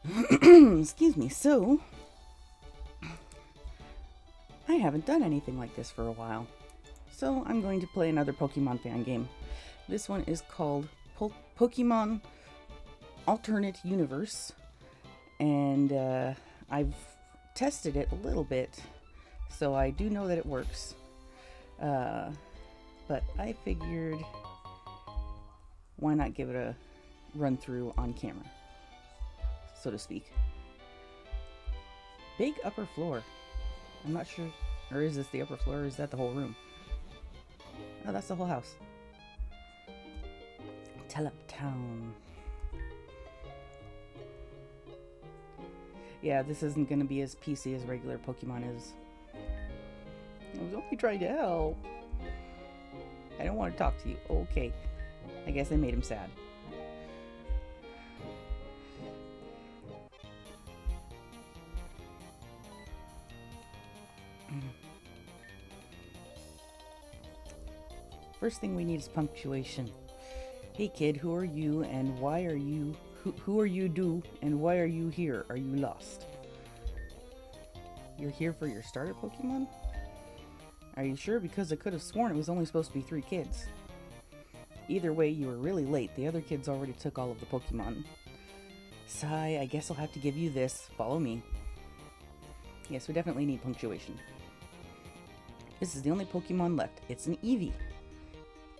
Excuse me. So, I haven't done anything like this for a while. So, I'm going to play another Pokemon fan game. This one is called Pokemon Alternate Universe. And I've tested it a little bit, so I do know that it works. But I figured, why not give it a run through on camera, so to speak. Big upper floor. I'm not sure, or is this the upper floor, or is that the whole room? Oh, that's the whole house. Telep Town. Yeah, this isn't going to be as PC as regular Pokemon is. I was only trying to help. I don't want to talk to you. Okay. I guess I made him sad. First thing we need is punctuation. Hey kid, who are you and why are you... Who are you and why are you here? Are you lost? You're here for your starter Pokemon? Are you sure? Because I could have sworn it was only supposed to be 3 kids. Either way, you were really late. The other kids already took all of the Pokemon. Sigh, I guess I'll have to give you this. Follow me. Yes, we definitely need punctuation. This is the only Pokemon left. It's an Eevee.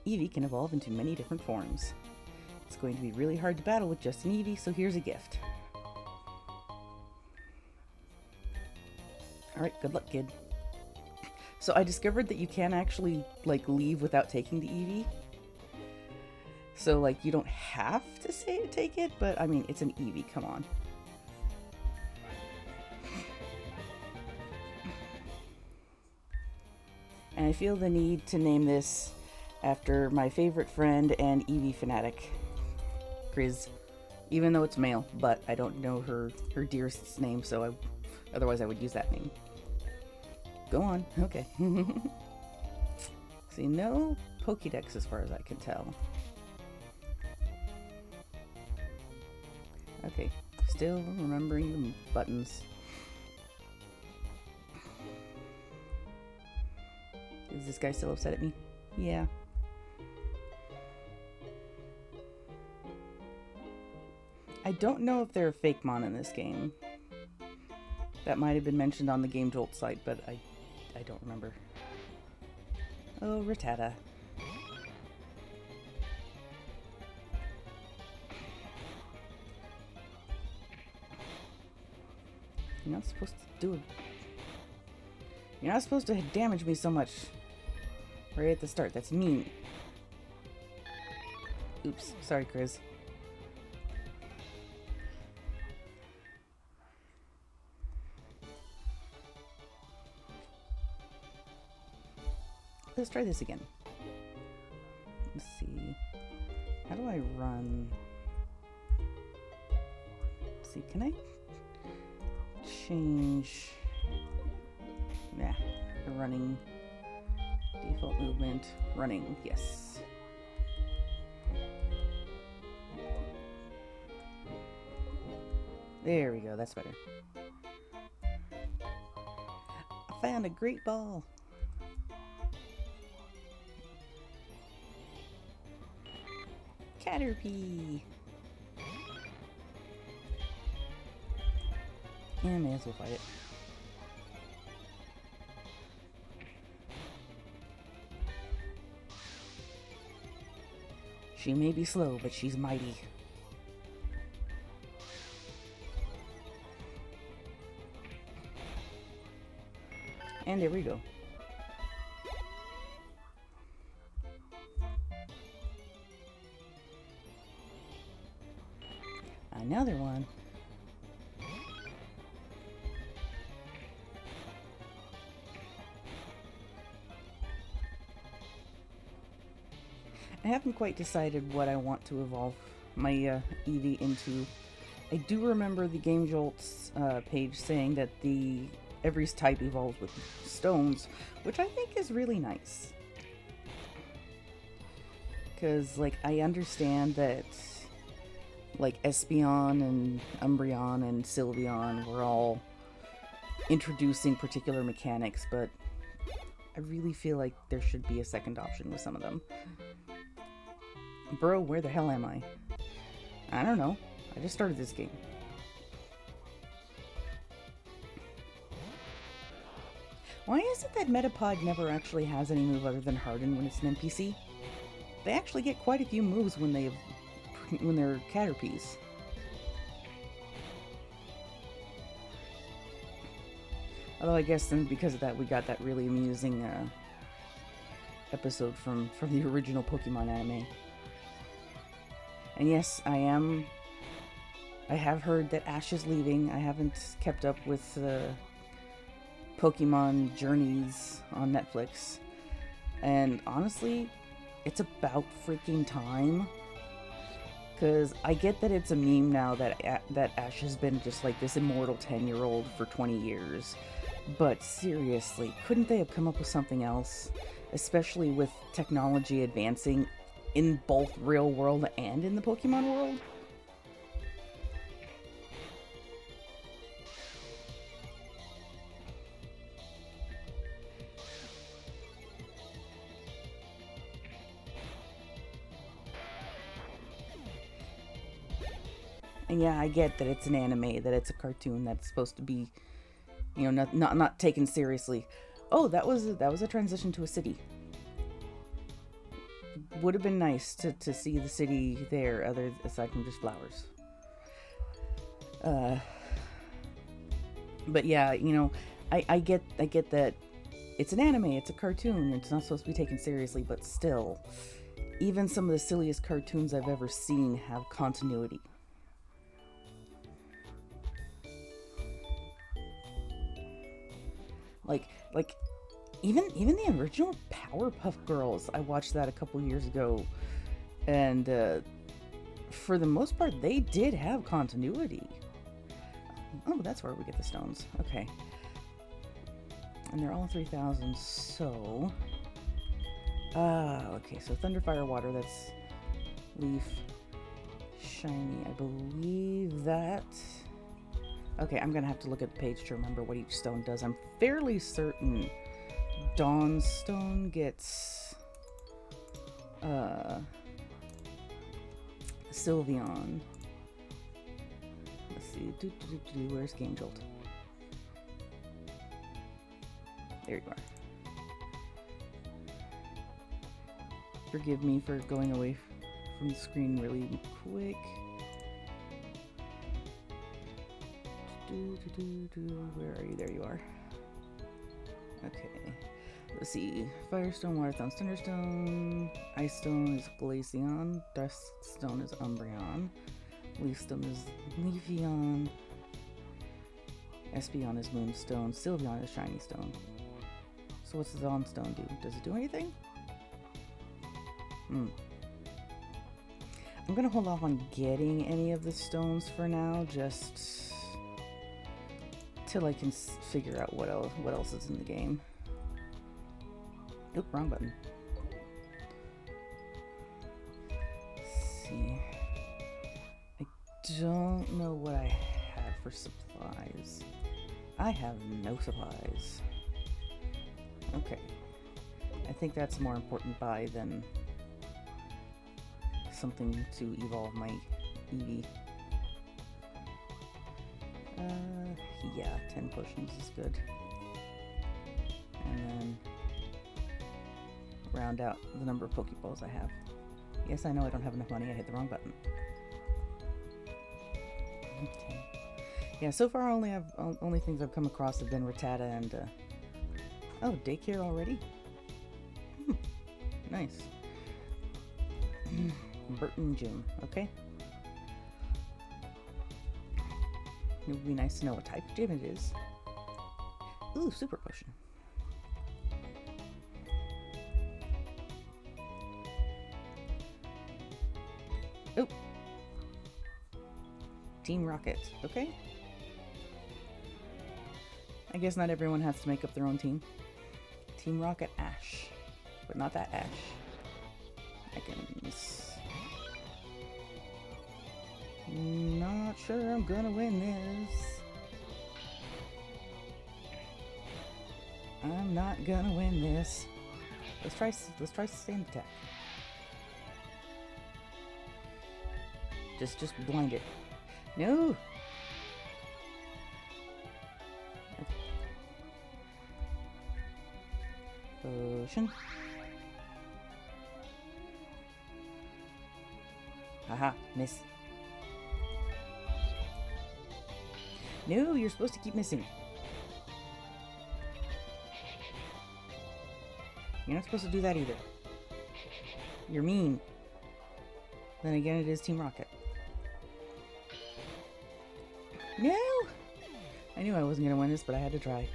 Eevee can evolve into many different forms. It's going to be really hard to battle with just an Eevee, so here's a gift. Alright, good luck, kid. So I discovered that you can actually, leave without taking the Eevee. So, you don't have to take it, but, I mean, it's an Eevee, come on. And I feel the need to name this after my favorite friend and Eevee fanatic, Grizz. Even though it's male, but I don't know her dearest's name, so otherwise I would use that name. Go on, okay. See, no Pokédex as far as I can tell. Okay, still remembering the buttons. Is this guy still upset at me? Yeah. I don't know if there are fake Mon in this game. That might have been mentioned on the Game Jolt site, but I don't remember. Oh, Rattata. You're not supposed to do it. You're not supposed to damage me so much right at the start. That's mean. Oops. Sorry, Chris. Let's try this again. Let's see. How do I run? Let's see, can I change? Nah, the running. Default movement. Running, yes. There we go, that's better. I found a great ball. Caterpie. Yeah, may as well fight it. She may be slow, but she's mighty. And there we go. Another one. I haven't quite decided what I want to evolve my Eevee into. I do remember the Game Jolt's page saying that every type evolves with stones, which I think is really nice. Because, I understand that like Espeon and Umbreon and Sylveon were all introducing particular mechanics, but I really feel like there should be a second option with some of them. Bro, where the hell am I? I don't know. I just started this game. Why is it that Metapod never actually has any move other than Harden when it's an NPC? They actually get quite a few moves when they're Caterpies. Although I guess then because of that we got that really amusing episode from the original Pokemon anime. And yes, I have heard that Ash is leaving. I haven't kept up with Pokemon Journeys on Netflix. And honestly, it's about freaking time. Because I get that it's a meme now that Ash has been just like this immortal 10-year-old for 20 years. But seriously, couldn't they have come up with something else? Especially with technology advancing in both real world and in the Pokemon world? And yeah, I get that it's an anime, that it's a cartoon that's supposed to be, you know, not taken seriously. Oh, that was a transition to a city. Would have been nice to see the city there, aside from just flowers. But yeah, you know, I get that it's an anime, it's a cartoon, it's not supposed to be taken seriously, but still, even some of the silliest cartoons I've ever seen have continuity. Like even the original Powerpuff Girls, I watched that a couple years ago, and for the most part they did have continuity. Oh, that's where we get the stones. Okay. And they're all 3,000, so okay, so Thunder, Fire, Water, that's Leaf, Shiny, I believe that. Okay, I'm gonna have to look at the page to remember what each stone does. I'm fairly certain Dawn's Stone gets Sylveon. Let's see. Where's Game Jolt? There you are. Forgive me for going away from the screen really quick. Where are you? There you are. Okay. Let's see. Firestone, Waterstone, Cinderstone. Ice Stone is Glaceon. Dust Stone is Umbreon. Leaf Stone is Leafeon. Espeon is Moonstone. Sylveon is Shiny Stone. So what's the Dawn Stone do? Does it do anything? I'm gonna hold off on getting any of the stones for now, just till I can figure out what else is in the game. Nope, wrong button. Let's see. I don't know what I have for supplies. I have no supplies. Okay. I think that's a more important buy than something to evolve my Eevee. Yeah, 10 potions is good. And then round out the number of Pokeballs I have. Yes, I know I don't have enough money. I hit the wrong button. Okay. Yeah, so far only things I've come across have been Rattata and oh, daycare already? Nice. Burton Gym. Okay. It would be nice to know what type of gym it is. Ooh, super potion. Oh. Team Rocket. Okay. I guess not everyone has to make up their own team. Team Rocket Ash. But not that Ash. Ekans. sure I'm gonna win this. I'm not gonna win this. Let's try sustained attack. Just blind it. No. Potion. Haha, miss. No, you're supposed to keep missing. You're not supposed to do that either. You're mean. Then again, it is Team Rocket. No! I knew I wasn't going to win this, but I had to try.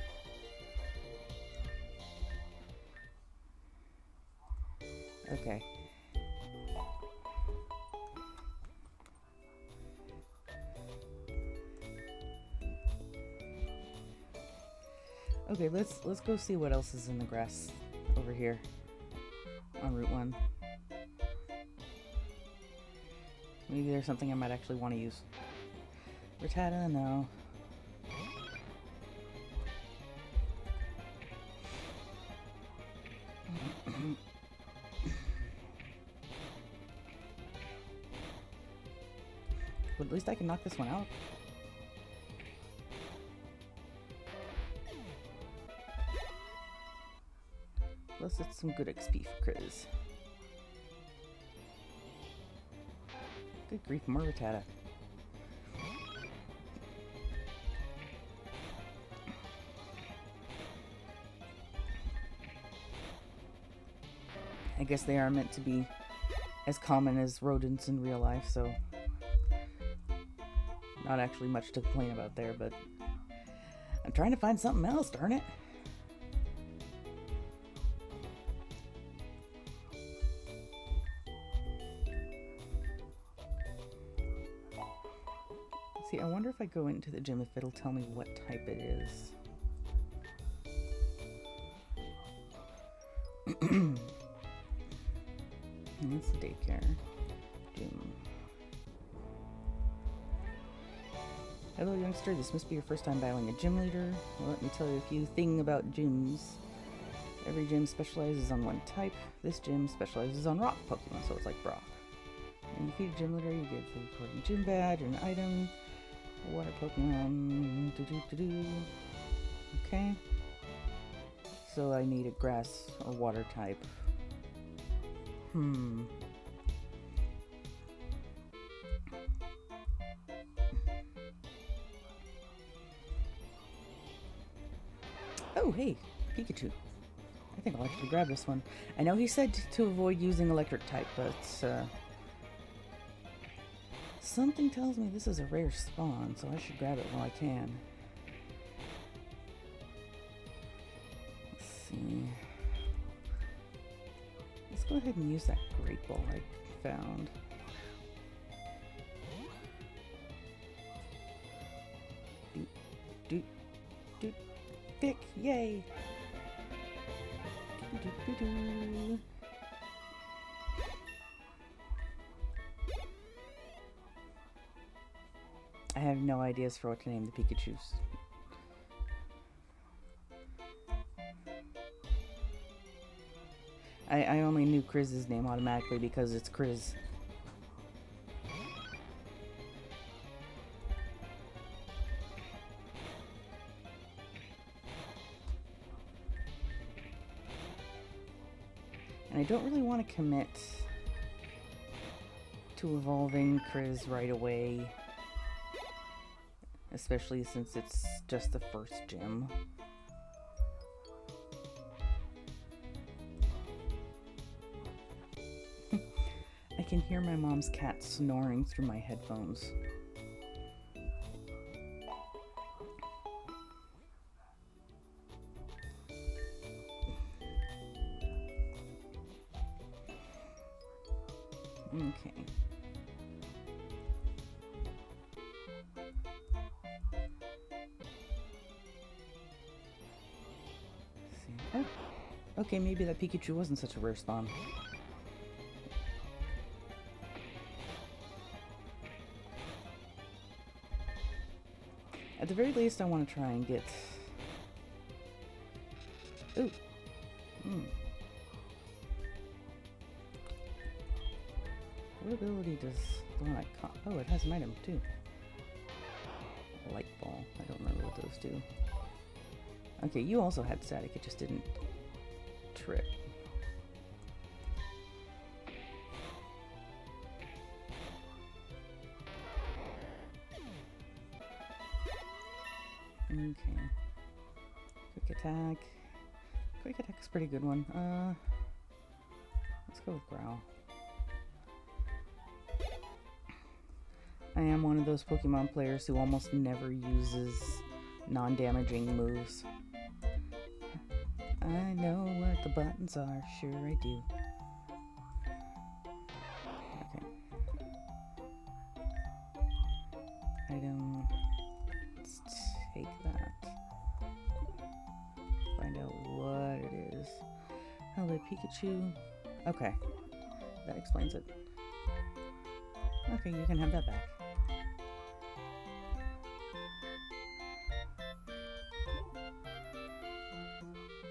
Okay. Okay, let's go see what else is in the grass over here on Route 1. Maybe there's something I might actually want to use. Rattata, no. But at least I can knock this one out. Plus it's some good XP for Kriz. Good grief, more Rattata. I guess they are meant to be as common as rodents in real life, so not actually much to complain about there, but I'm trying to find something else, darn it. See, I wonder if I go into the gym if it'll tell me what type it is. That's the daycare gym. Hello, youngster. This must be your first time battling a gym leader. Well, let me tell you a few things about gyms. Every gym specializes on one type. This gym specializes on rock Pokemon, so it's like Brock. When you defeat a gym leader, you get a recording gym badge, an item, a water Pokemon. Okay. So I need a grass or water type. Oh, hey, Pikachu. I think I'll actually grab this one. I know he said to avoid using electric type, but something tells me this is a rare spawn, so I should grab it while I can. Let's see. Let's go ahead and use that Great Ball I found. Doot. Pick, yay! I have no ideas for what to name the Pikachus. I only knew Kriz's name automatically because it's Kriz. And I don't really want to commit to evolving Kriz right away, especially since it's just the first gym. I can hear my mom's cat snoring through my headphones. Okay. Oh, okay, maybe that Pikachu wasn't such a rare spawn. At the very least, I want to try and get... Ooh. What ability does the one I caught? Oh, it has an item, too. Light ball. I don't remember what those do. Okay, you also had static. It just didn't trip. Okay. Quick attack. Quick attack is a pretty good one. Let's go with Growl. I am one of those Pokemon players who almost never uses non-damaging moves. I know what the buttons are, sure I do. Okay. Item. Let's take that. Find out what it is. Hello, Pikachu. Okay. That explains it. Okay, you can have that back.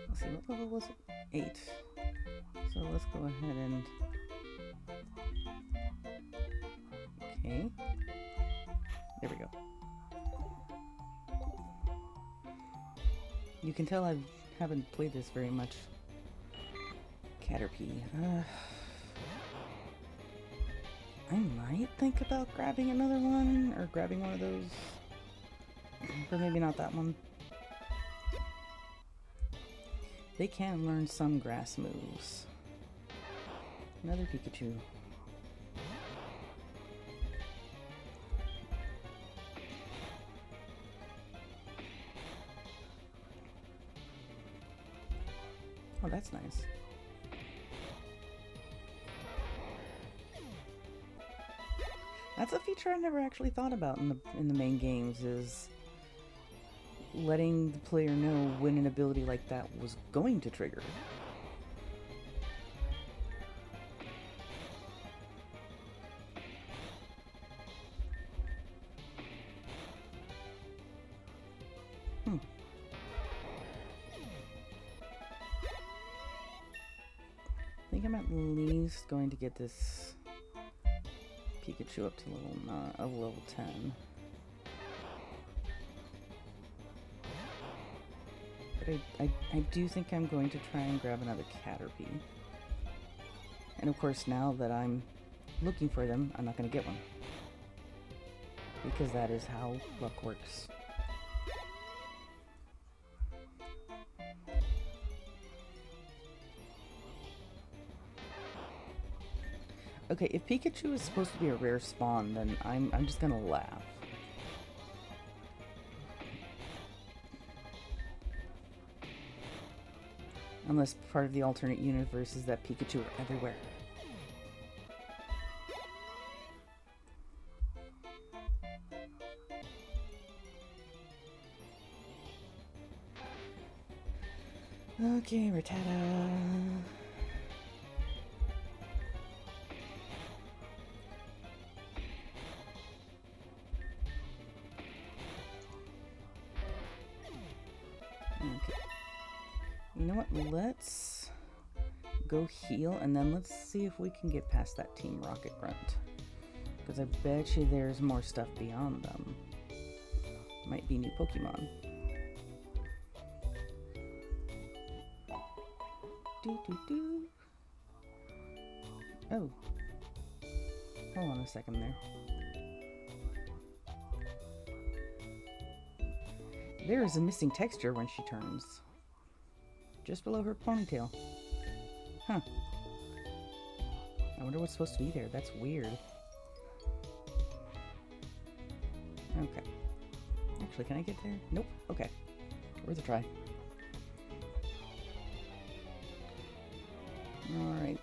Let's see, what level was it? 8. So let's go ahead and... Okay. There we go. You can tell I haven't played this very much. Caterpie. I might think about grabbing another one, or grabbing one of those. But maybe not that one. They can learn some grass moves. Another Pikachu. Oh, that's nice. That's a feature I never actually thought about in the main games, is letting the player know when an ability like that was going to trigger. I think I'm at least going to get this Pikachu up to level 10. But I do think I'm going to try and grab another Caterpie. And of course, now that I'm looking for them, I'm not going to get one. Because that is how luck works. Okay, if Pikachu is supposed to be a rare spawn, then I'm just gonna laugh. Unless part of the alternate universe is that Pikachu are everywhere. Okay, Rattata. Okay. You know what? Let's go heal, and then let's see if we can get past that Team Rocket Grunt. Because I bet you there's more stuff beyond them. Might be new Pokemon. Do. Oh. Hold on a second there. There is a missing texture when she turns. Just below her ponytail. Huh. I wonder what's supposed to be there. That's weird. Okay. Actually, can I get there? Nope. Okay. Worth a try. Alright.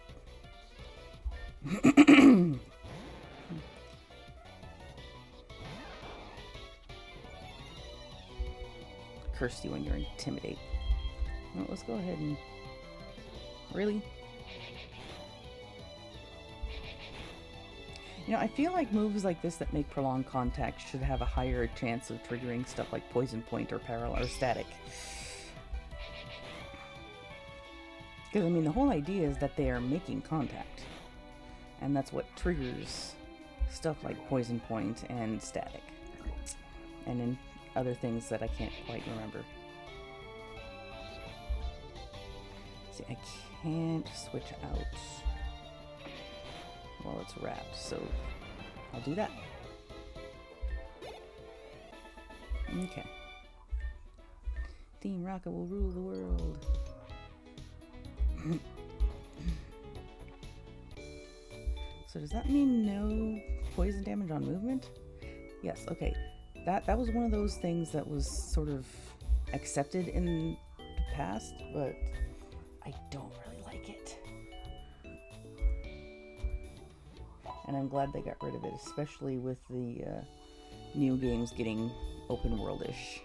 Curse you when you're intimidate. Well, let's go ahead and... Really? You know, I feel like moves like this that make prolonged contact should have a higher chance of triggering stuff like poison point or parallel or static. Because, I mean, the whole idea is that they are making contact. And that's what triggers stuff like poison point and static. And then other things that I can't quite remember. See, I can't switch out while it's wrapped, so I'll do that. Okay. Team Rocket will rule the world. So does that mean no poison damage on movement? Yes, okay. That was one of those things that was sort of accepted in the past, but I don't really like it. And I'm glad they got rid of it, especially with the new games getting open world-ish.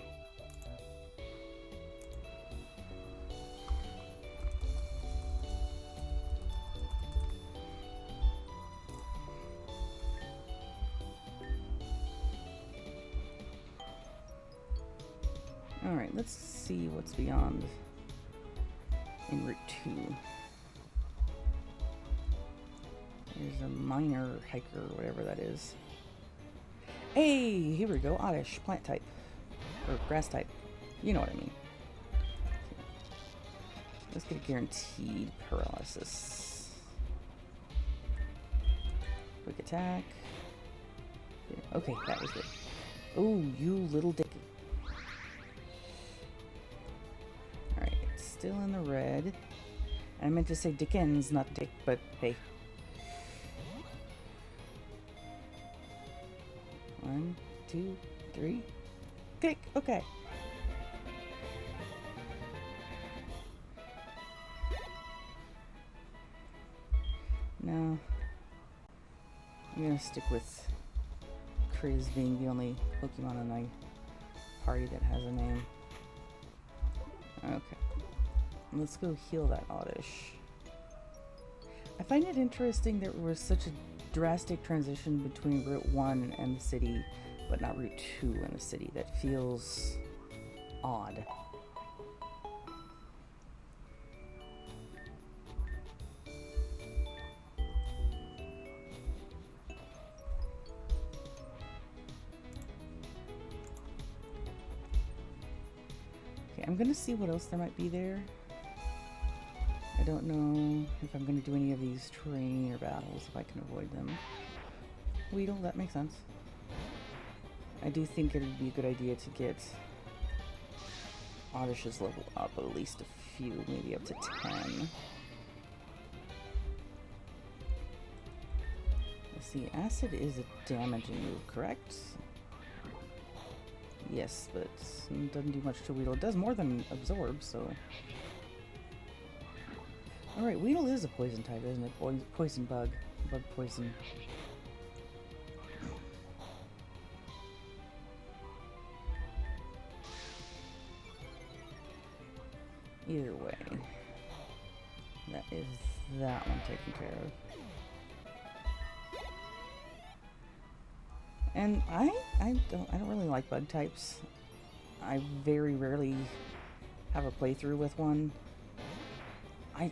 Alright, let's see what's beyond in Route 2. There's a minor hiker, or whatever that is. Hey, here we go. Oddish, plant type. Or grass type. You know what I mean. Let's get a guaranteed paralysis. Quick attack. Okay, that was good. Oh, you little dick. Alright, it's still in the red. I meant to say Dickens, not Dick, but hey. 1, 2, 3. Tick. Okay. No. I'm gonna stick with Kriz being the only Pokemon in my party that has a name. Okay. Let's go heal that Oddish. I find it interesting that there was such a drastic transition between Route 1 and the city, but not Route 2 and the city. That feels odd. Okay, I'm gonna see what else there might be there. I don't know if I'm going to do any of these trainer battles, if I can avoid them. Weedle, that makes sense. I do think it would be a good idea to get Oddish's level up at least a few, maybe up to 10. Let's see, Acid is a damaging move, correct? Yes, but it doesn't do much to Weedle. It does more than Absorb, so... Alright, Weedle is a poison type, isn't it? Poison bug. Bug poison. Either way. That is that one taken care of. And I don't really like bug types. I very rarely have a playthrough with one.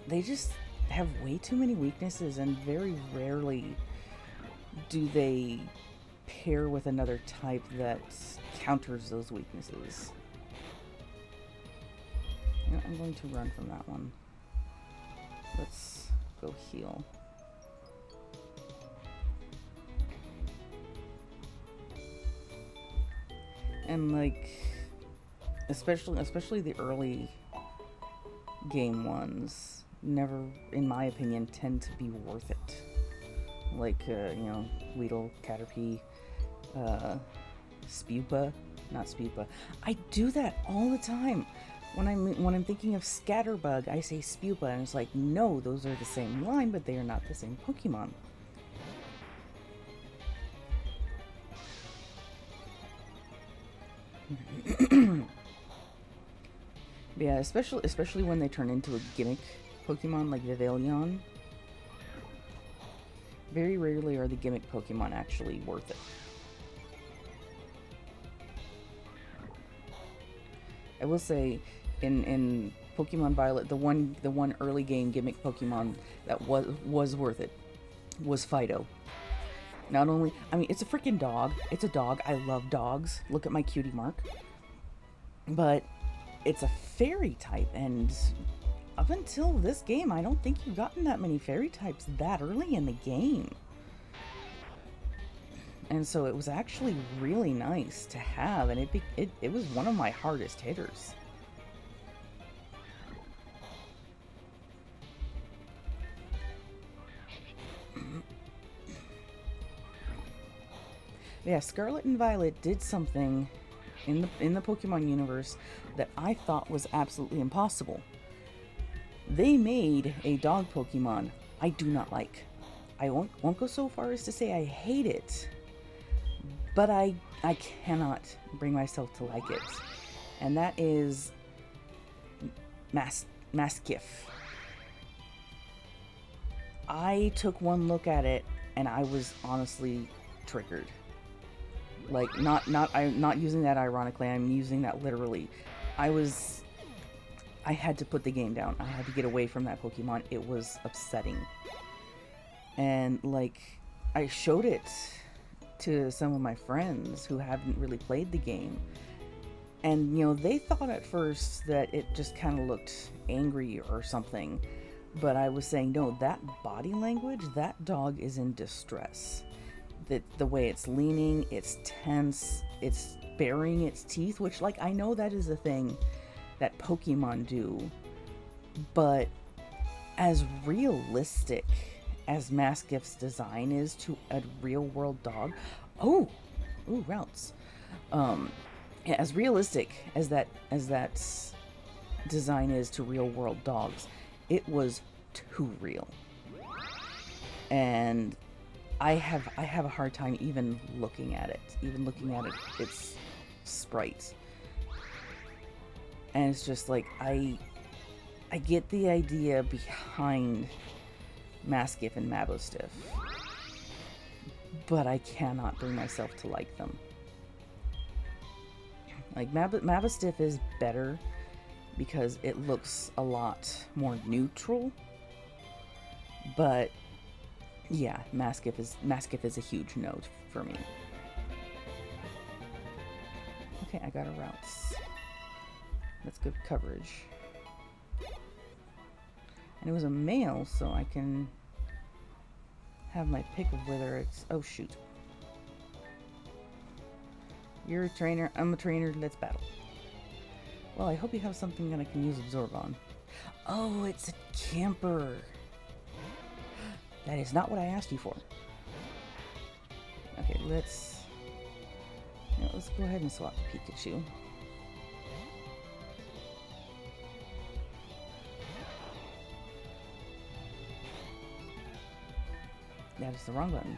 They just have way too many weaknesses, and very rarely do they pair with another type that counters those weaknesses. You know, I'm going to run from that one. Let's go heal. And like, especially the early game ones never, in my opinion, tend to be worth it. Like, you know, Weedle, Caterpie, Spupa, not Spupa. I do that all the time. When I'm thinking of Scatterbug, I say Spupa, and it's like, no, those are the same line, but they are not the same Pokemon. Yeah, especially when they turn into a gimmick Pokemon like Vivillon. Very rarely are the gimmick Pokemon actually worth it. I will say, in Pokemon Violet, the one early game gimmick Pokemon that was worth it was Fido. Not only, I mean, it's a freaking dog. It's a dog. I love dogs. Look at my cutie mark. But it's a fairy type, and up until this game, I don't think you've gotten that many fairy types that early in the game. And so it was actually really nice to have, and it was one of my hardest hitters. Yeah, Scarlet and Violet did something in the Pokemon universe that I thought was absolutely impossible. They made a dog Pokemon I do not like. I won't go so far as to say I hate it, but I cannot bring myself to like it. And that is Mastiff. I took one look at it and I was honestly triggered. Like, I'm not using that ironically, I'm using that literally. I had to put the game down. I had to get away from that Pokemon. It was upsetting. And, like, I showed it to some of my friends who haven't really played the game. And, you know, they thought at first that it just kind of looked angry or something. But I was saying, no, that body language, that dog is in distress. The way it's leaning, it's tense, it's baring its teeth, which, like, I know that is a thing that Pokemon do, but as realistic as Mastiff's design is to a real-world dog, routes. As realistic as that design is to real-world dogs, it was too real, and I have a hard time even looking at it, its sprite. And it's just like, I get the idea behind Mastiff and Mastiff, but I cannot bring myself to like them. Like, Mastiff is better because it looks a lot more neutral, but yeah, Mastiff is a huge no for me. Okay, I got a routes. That's good coverage. And it was a male, so I can have my pick of whether it's... Oh, shoot. You're a trainer, I'm a trainer, let's battle. Well, I hope you have something that I can use Absorb on. Oh, it's a camper. That is not what I asked you for. Okay, let's go ahead and swap the Pikachu. That is the wrong button.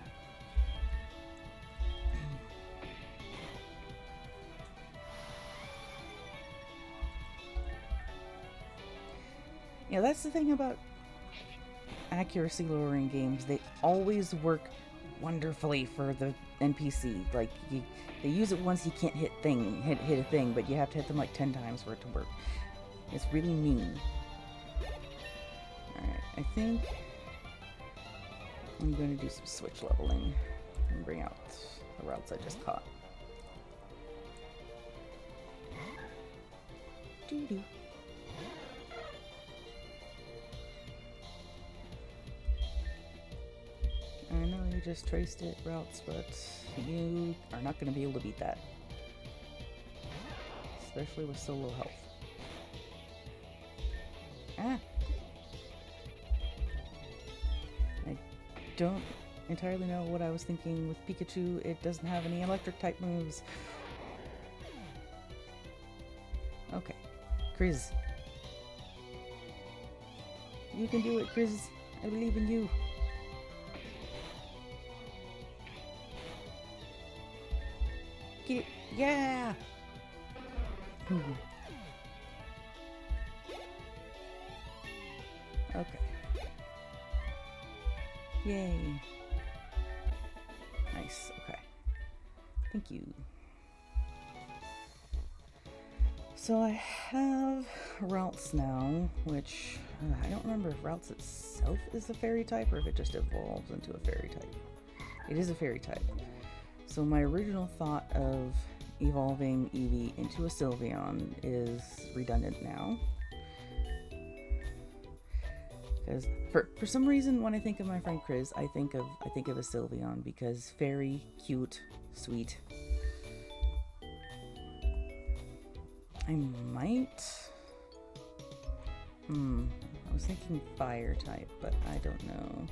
Yeah, that's the thing about accuracy lowering games. They always work wonderfully for the NPC. Like, they use it once, you can't hit a thing, but you have to hit them like 10 times for it to work. It's really mean. Alright, I think I'm going to do some switch leveling and bring out the routes I just caught. Doo-doo. I know you just traced it, routes, but you are not going to be able to beat that. Especially with so low health. Ah! I don't entirely know what I was thinking with Pikachu. It doesn't have any electric type moves. Okay. Kriz. You can do it, Kriz. I believe in you. Get it. Yeah! Okay. Yay. Nice. Okay. Thank you. So I have Routes now, which I don't remember if Routes itself is a fairy type or if it just evolves into a fairy type. It is a fairy type. So my original thought of evolving Eevee into a Sylveon is redundant now. Because for some reason when I think of my friend Chris, I think of a Sylveon because fairy, cute, sweet. I might. I was thinking fire type, but I don't know.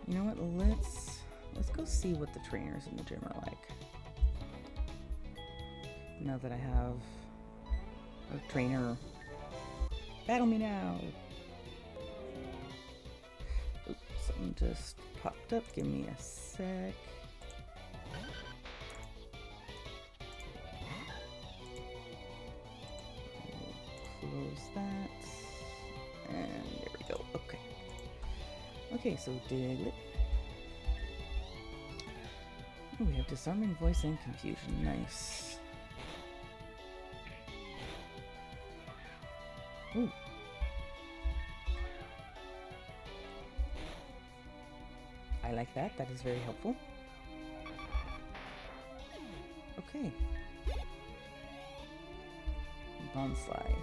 You know what? Let's go see what the trainers in the gym are like. Now that I have a trainer. Battle me now! Oops, something just popped up. Give me a sec. Close that. And there we go. Okay. Okay, so Diglett. Oh, we have Disarming Voice and Confusion. Nice. Ooh. I like that. That is very helpful. Okay. Bonsai.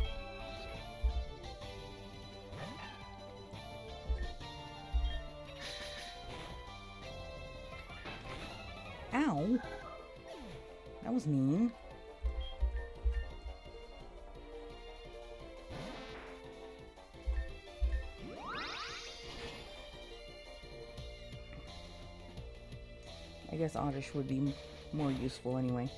Ow! That was mean. I guess Oddish would be more useful anyway.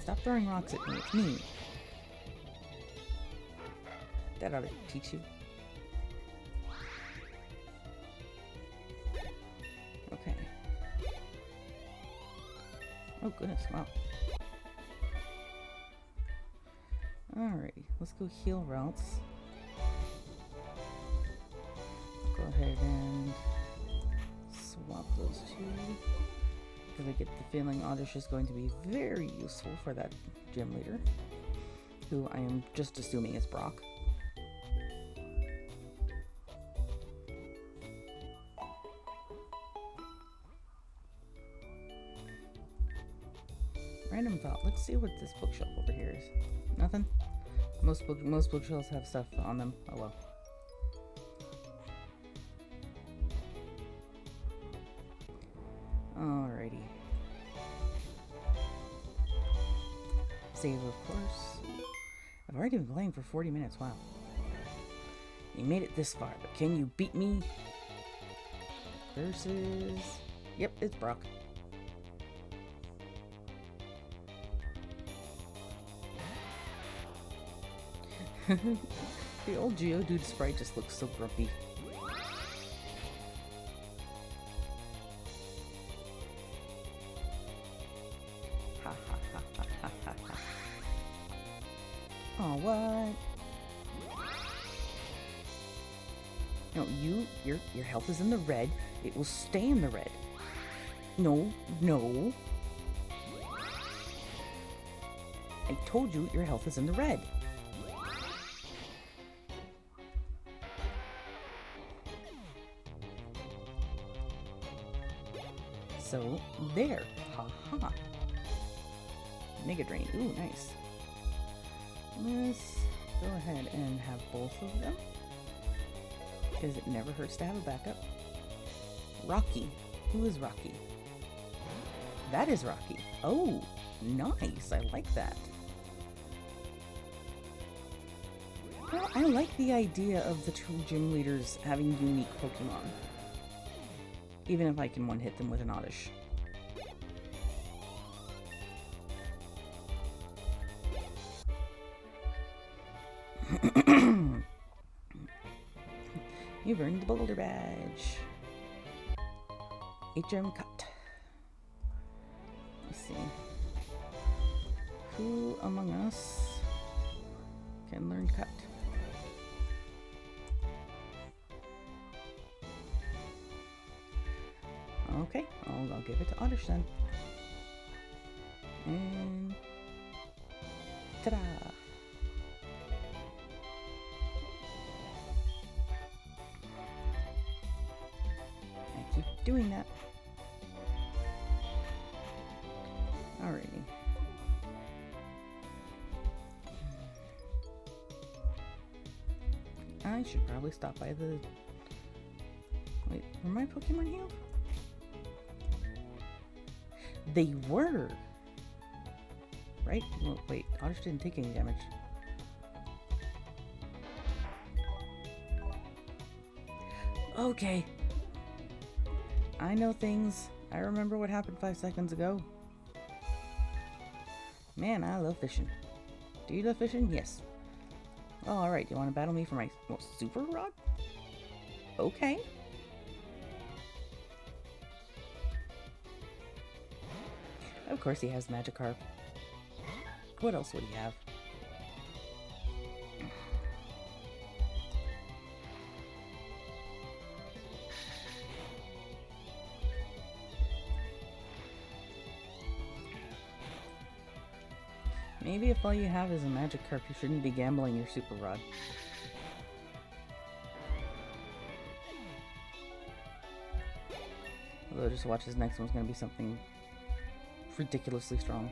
Stop throwing rocks at me, it's mean. That ought to teach you. Okay. Oh goodness, wow. Alrighty, let's go heal Routes. Go ahead and swap those two. Because I get the feeling Oddish is going to be very useful for that gym leader. Who I am just assuming is Brock. Random thought. Let's see what this bookshelf over here is. Nothing? Most bookshelves have stuff on them. Oh well. Alrighty. Save, of course. I've already been playing for 40 minutes. Wow. You made it this far, but can you beat me? Versus... Yep, it's Brock. The old Geodude sprite just looks so grumpy. Ha ha ha ha ha ha ha. Oh, what? No, your health is in the red. It will stay in the red. No, no. I told you your health is in the red. So, there. Ha-ha. Mega Drain. Ooh, nice. Let's go ahead and have both of them. Because it never hurts to have a backup. Rocky. Who is Rocky? That is Rocky. Oh, nice. I like that. Well, I like the idea of the two gym leaders having unique Pokemon. Even if I can one-hit them with an Oddish. You've earned the Boulder Badge. HM Cut. Who among us can learn cut? Okay, I'll give it to Oddish then. And ta-da! I keep doing that. Alrighty. I should probably stop by the... Wait, were my Pokemon healed? They were! Right? Well, wait, Oddish didn't take any damage. Okay. I know things. I remember what happened 5 seconds ago. Man, I love fishing. Do you love fishing? Yes. Oh, alright. Do you want to battle me for my super rod? Okay. Of course he has Magikarp. What else would he have? Maybe if all you have is a Magikarp, you shouldn't be gambling your Super Rod. Although just watch, this next one's going to be something ridiculously strong.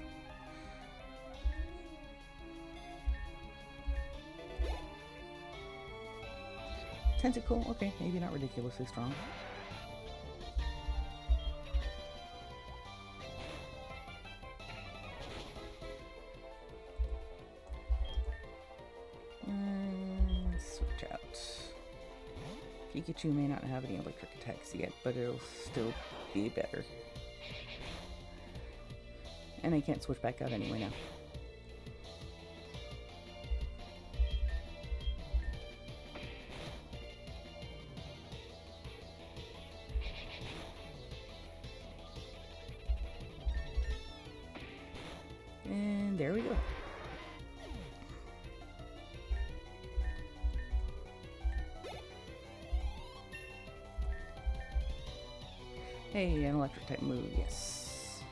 Tentacle, okay, maybe not ridiculously strong. Switch out. Pikachu may not have any electric attacks yet, but it'll still be better. And I can't switch back out anyway now. And there we go. Hey, an electric type move, yes.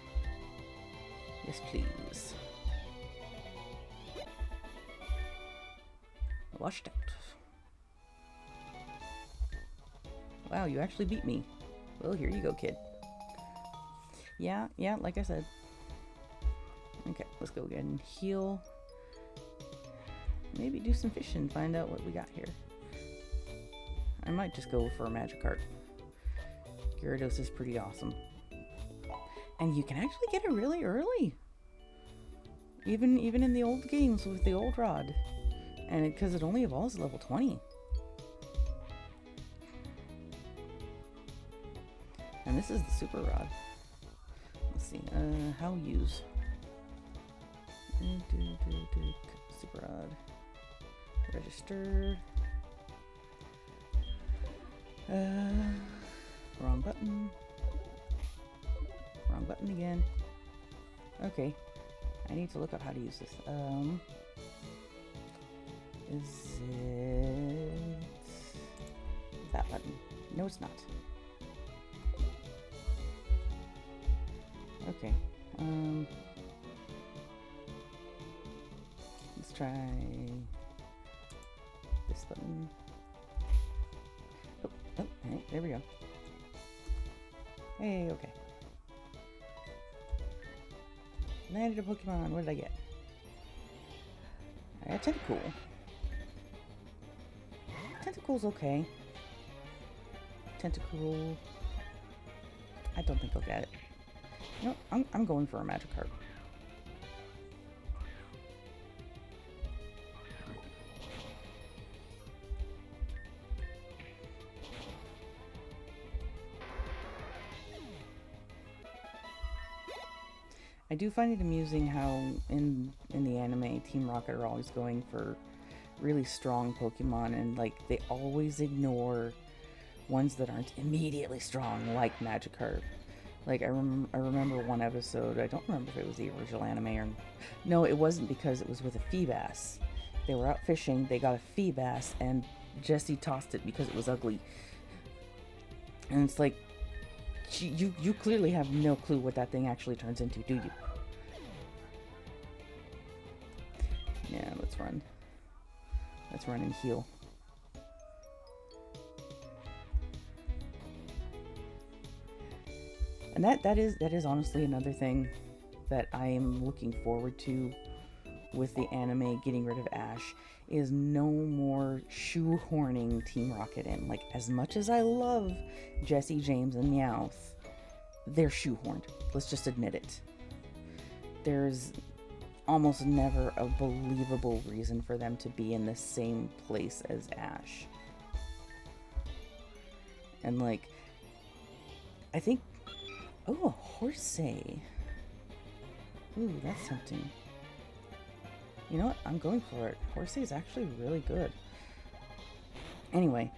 Yes, please. Washed out. Wow, you actually beat me. Well, here you go, kid. Yeah, like I said. Okay, let's go again and heal. Maybe do some fishing, find out what we got here. I might just go for a Magikarp. Gyarados is pretty awesome. And you can actually get it really early. Even in the old games with the old rod. And because it only evolves at level 20. And this is the super rod. Let's see, how use. Super rod. Register. Wrong button. Wrong button again. Okay. I need to look up how to use this. Is it that button? No, it's not. Okay. Let's try this button. Oh, hey, there we go. Hey, okay. Landed a Pokemon. What did I get? I got Tentacool. Tentacool's okay. Tentacool. I don't think I'll get it. You know, I'm going for a Magikarp. I do find it amusing how in the anime, Team Rocket are always going for really strong Pokemon, and like they always ignore ones that aren't immediately strong, like Magikarp. Like, I remember one episode, I don't remember if it was the original anime or... No, it wasn't, because it was with a fee bass. They were out fishing, they got a fee bass, and Jesse tossed it because it was ugly. And it's like, you clearly have no clue what that thing actually turns into, do you? Yeah, let's run. Let's run and heal. And that is honestly another thing that I am looking forward to with the anime getting rid of Ash, is no more shoehorning Team Rocket in. Like, as much as I love Jesse, James, and Meowth, they're shoehorned. Let's just admit it. There's almost never a believable reason for them to be in the same place as Ash. And like, I think... Oh, a Horsey. Ooh, that's tempting. You know what? I'm going for it. Horsey is actually really good. Anyway,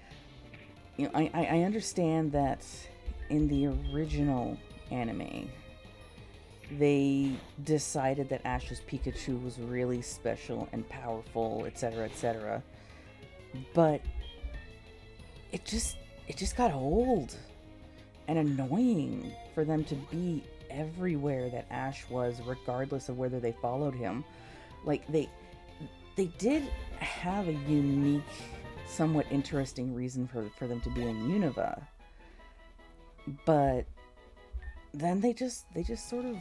you know, I understand that in the original anime, they decided that Ash's Pikachu was really special and powerful, etc., etc. But it just got old and annoying for them to be everywhere that Ash was, regardless of whether they followed him. Like, they did have a unique, somewhat interesting reason for them to be in Unova, but then they just sort of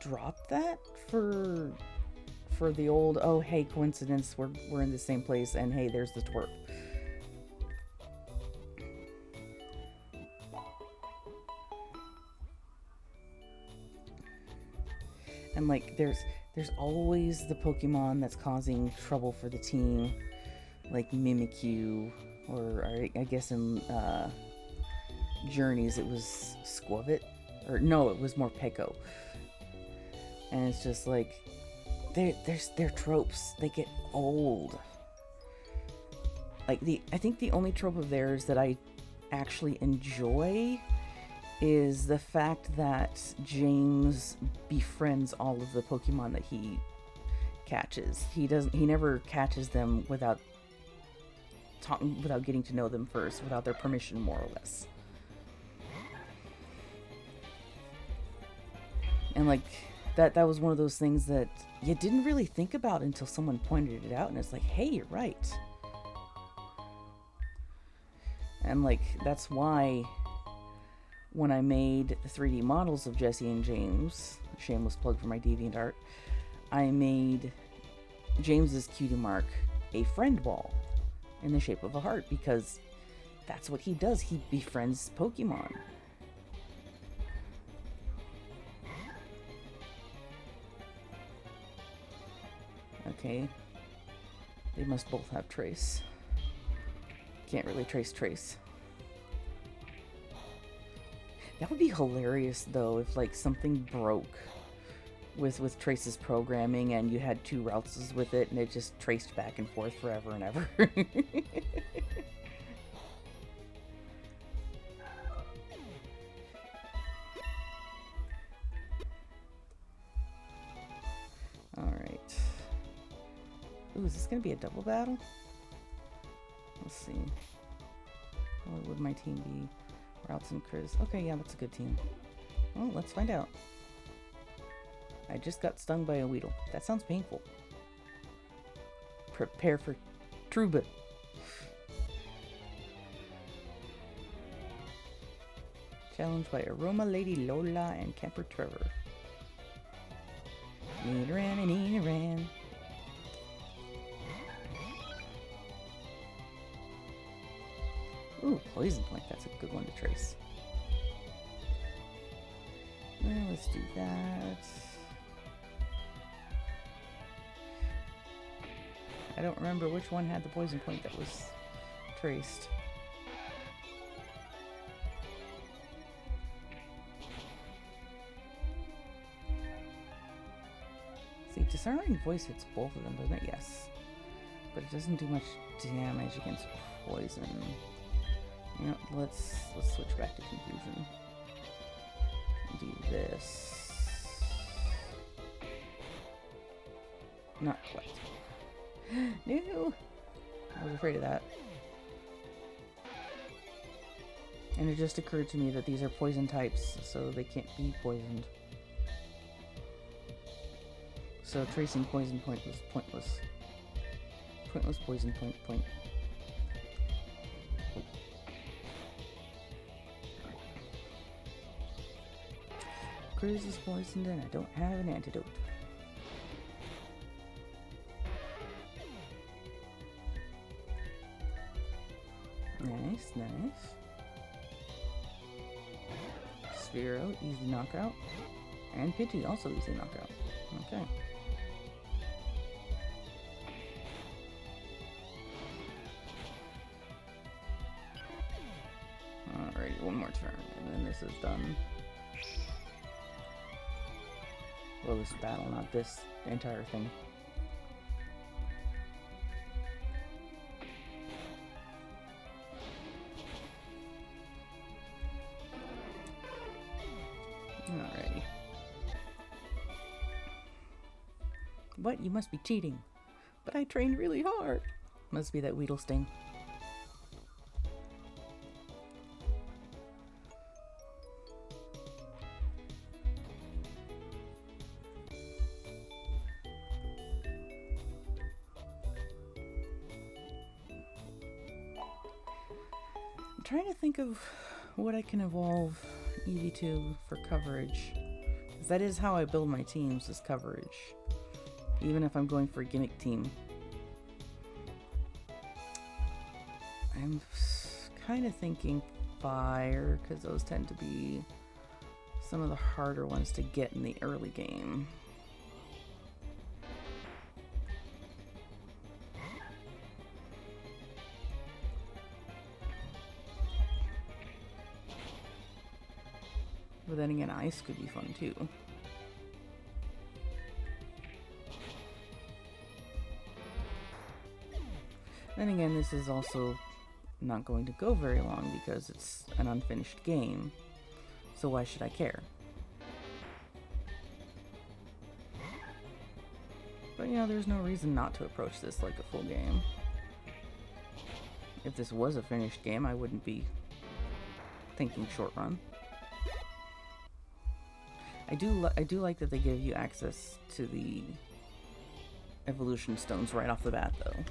dropped that for the old, oh hey, coincidence, we're in the same place, and hey, there's the twerp. And like, there's always the Pokemon that's causing trouble for the team, like Mimikyu, or I guess in Journeys it was Squavit, or no, it was more Peko. And it's just like, they're tropes. They get old. Like, I think the only trope of theirs that I actually enjoy is the fact that James befriends all of the Pokemon that he catches. He never catches them without getting to know them first, without their permission, more or less. And like, that was one of those things that you didn't really think about until someone pointed it out, and it's like, hey, you're right. And like, that's why when I made the 3D models of Jesse and James, shameless plug for my DeviantArt, I made James's cutie mark a friend ball in the shape of a heart, because that's what he does. He befriends Pokemon. Okay. They must both have Trace. Can't really Trace. That would be hilarious, though, if like something broke with Trace's programming and you had two routes with it and it just traced back and forth forever and ever. Alright. Ooh, is this going to be a double battle? Let's see. What would my team be? Routes and Chris. Okay, yeah, that's a good team. Well, let's find out. I just got stung by a Weedle. That sounds painful. Prepare for Truba. Challenged by Aroma, Lady Lola, and Camper Trevor. Nidoran and Nidoran. Ooh, Poison Point. That's a good one to trace. Well, let's do that. I don't remember which one had the Poison Point that was traced. See, Disarming Voice hits both of them, doesn't it? Yes. But it doesn't do much damage against poison. You know, let's switch back to Confusion. do this. Not quite. No! I was afraid of that. And it just occurred to me that these are poison types, so they can't be poisoned. So tracing poison point was pointless. Pointless poison point. Cruz is poisoned and I don't have an antidote. Nice, nice. Sphero, easy knockout. And Pidgey, also easy knockout. Okay. Alrighty, one more turn, and then this is done. Well, this battle, not this entire thing. Alrighty. What? You must be cheating. But I trained really hard. Must be that Weedle sting. I'm trying to think of what I can evolve Eevee to for coverage. Because that is how I build my teams, is coverage. Even if I'm going for a gimmick team. I'm kind of thinking fire, because those tend to be some of the harder ones to get in the early game. But then again, ice could be fun too. Then again, this is also not going to go very long because it's an unfinished game. So why should I care? But you know, there's no reason not to approach this like a full game. If this was a finished game, I wouldn't be thinking short run. I do like that they give you access to the evolution stones right off the bat, though.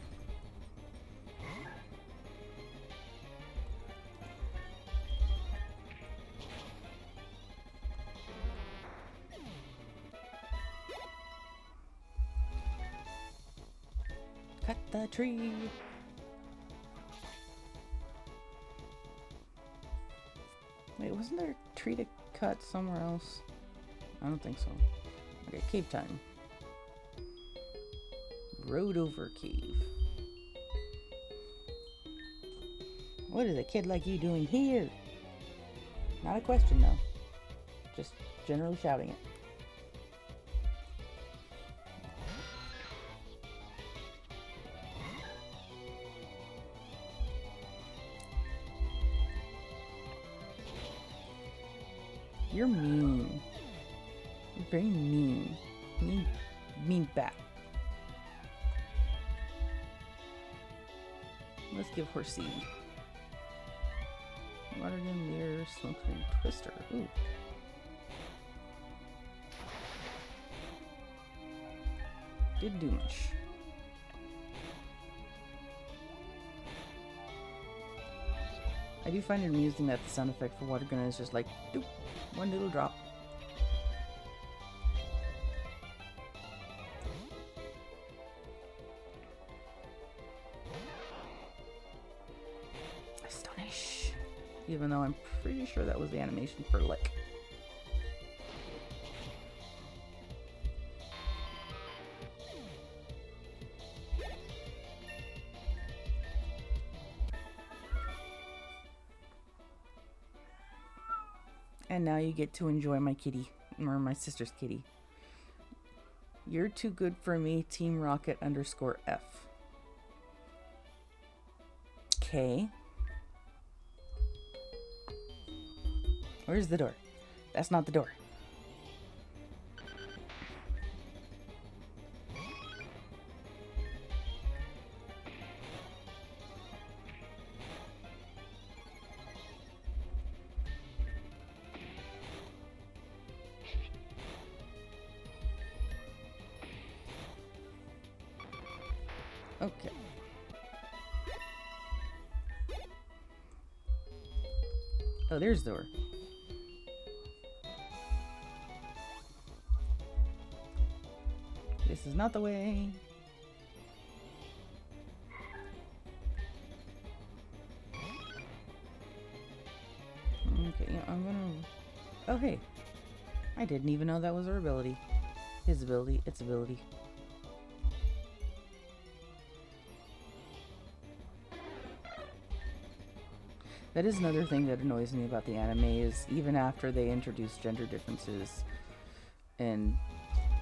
Cut the tree! Wait, wasn't there a tree to cut somewhere else? I don't think so. Okay, cave time. Road over cave. What is a kid like you doing here? Not a question, though. Just generally shouting it. You're mean. You're very mean. Mean bat. Let's give her seed. Watergun, Leer, Smokescreen, Twister. Ooh. Didn't do much. I do find it amusing that the sound effect for Watergun is just like, doop, one little drop. Astonish. Even though I'm pretty sure that was the animation for Lick. And now you get to enjoy my kitty, or my sister's kitty. You're too good for me, Team Rocket _F. Okay. Where's the door? That's not the door. Okay. Oh, there's the door. This is not the way. Okay, yeah, I'm gonna... Oh, hey. I didn't even know that was her ability. His ability, its ability. That is another thing that annoys me about the anime is even after they introduce gender differences and,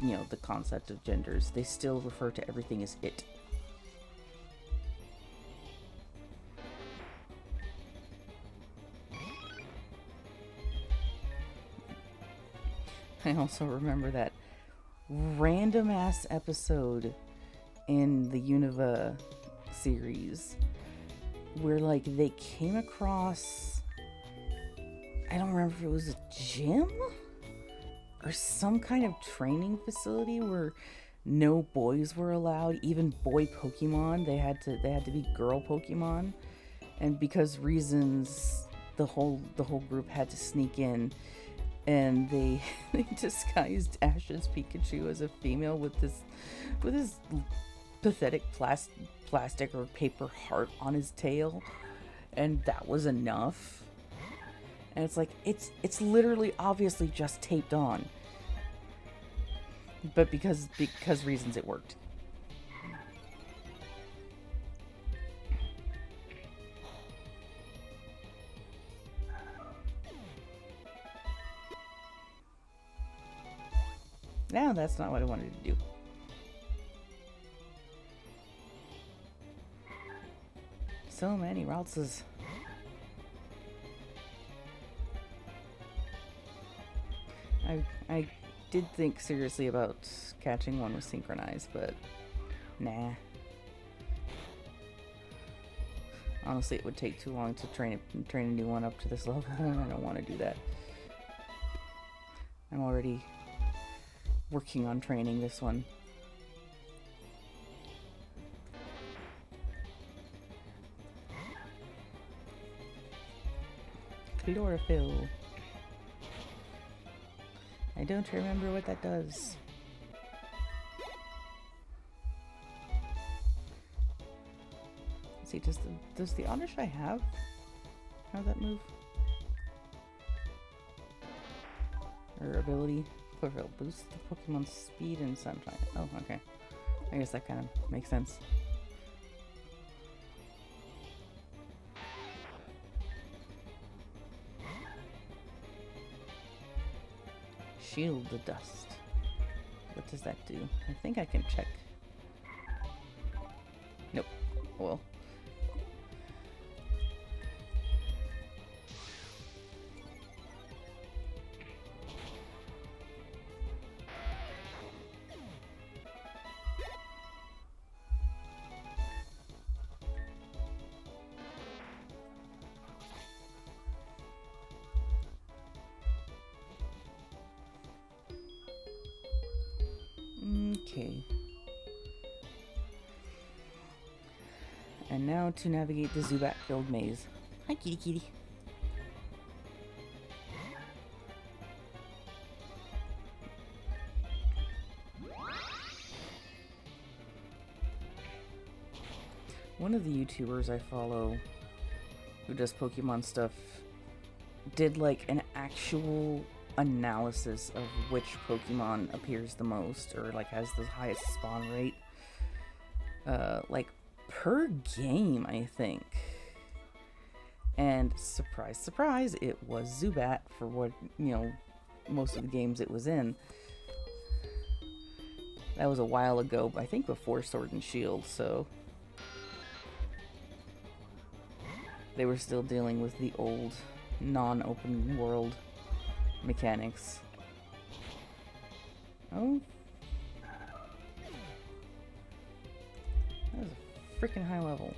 you know, the concept of genders, they still refer to everything as it. I also remember that random ass episode in the Univa series where like they came across, I don't remember if it was a gym or some kind of training facility where no boys were allowed, even boy Pokemon. They had to be girl Pokemon, and because reasons the whole group had to sneak in, and they disguised Ash's Pikachu as a female with this pathetic plastic or paper heart on his tail, and that was enough. And it's like it's literally obviously just taped on, but because reasons it worked. No, that's not what I wanted to do. So many routes. I did think seriously about catching one with synchronized, but nah. Honestly, it would take too long to train a new one up to this level, and I don't want to do that. I'm already working on training this one. Chlorophyll. I don't remember what that does. Let's see, does the Oddish have that move? Or ability? Chlorophyll boosts the Pokemon's speed and sunshine. Oh, okay. I guess that kind of makes sense. Shield the dust. What does that do? I think I can check. Nope. Well. Okay. And now to navigate the Zubat-filled maze. Hi, kitty kitty. One of the YouTubers I follow who does Pokemon stuff did like an actual analysis of which Pokemon appears the most or like has the highest spawn rate like per game, I think. And surprise surprise, it was Zubat for what, you know, most of the games it was in. That was a while ago, I think before Sword and Shield, so they were still dealing with the old non-open world mechanics. Oh. That was a freaking high level.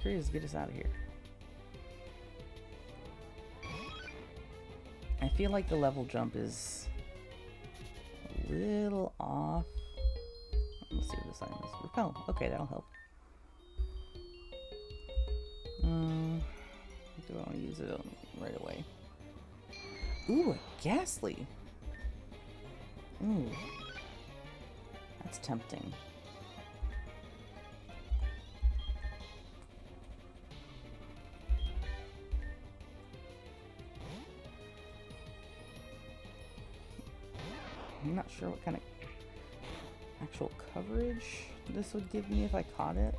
Curious, get us out of here. I feel like the level jump is a little off. Let's see what this item is. Repel. Okay, that'll help. Do I want to use it right away? Ooh, a ghastly. Ooh. That's tempting. I'm not sure what kind of actual coverage this would give me if I caught it.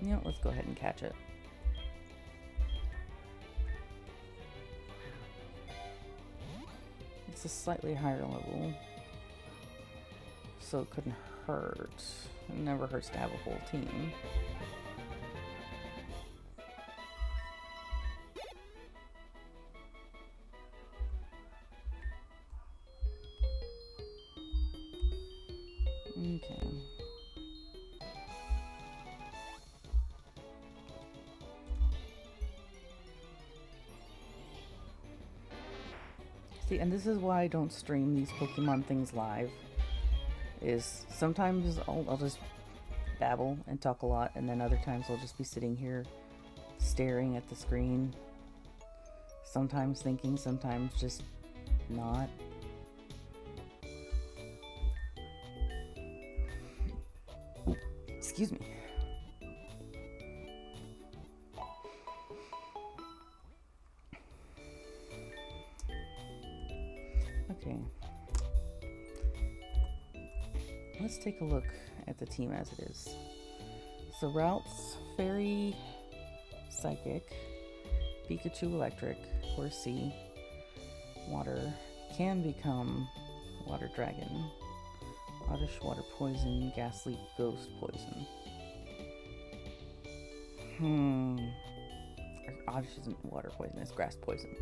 You know, let's go ahead and catch it. It's a slightly higher level, so it couldn't hurt. It never hurts to have a whole team. Okay. See, and this is why I don't stream these Pokemon things live. Is sometimes I'll just babble and talk a lot, and then other times I'll just be sitting here staring at the screen. Sometimes thinking, sometimes just not. Excuse me. Okay. Let's take a look at the team as it is. So routes, Fairy, Psychic, Pikachu Electric, Horsey, Water, can become Water Dragon, Oddish Water Poison, Ghastly Ghost Poison. Oddish isn't water poison, it's grass poison.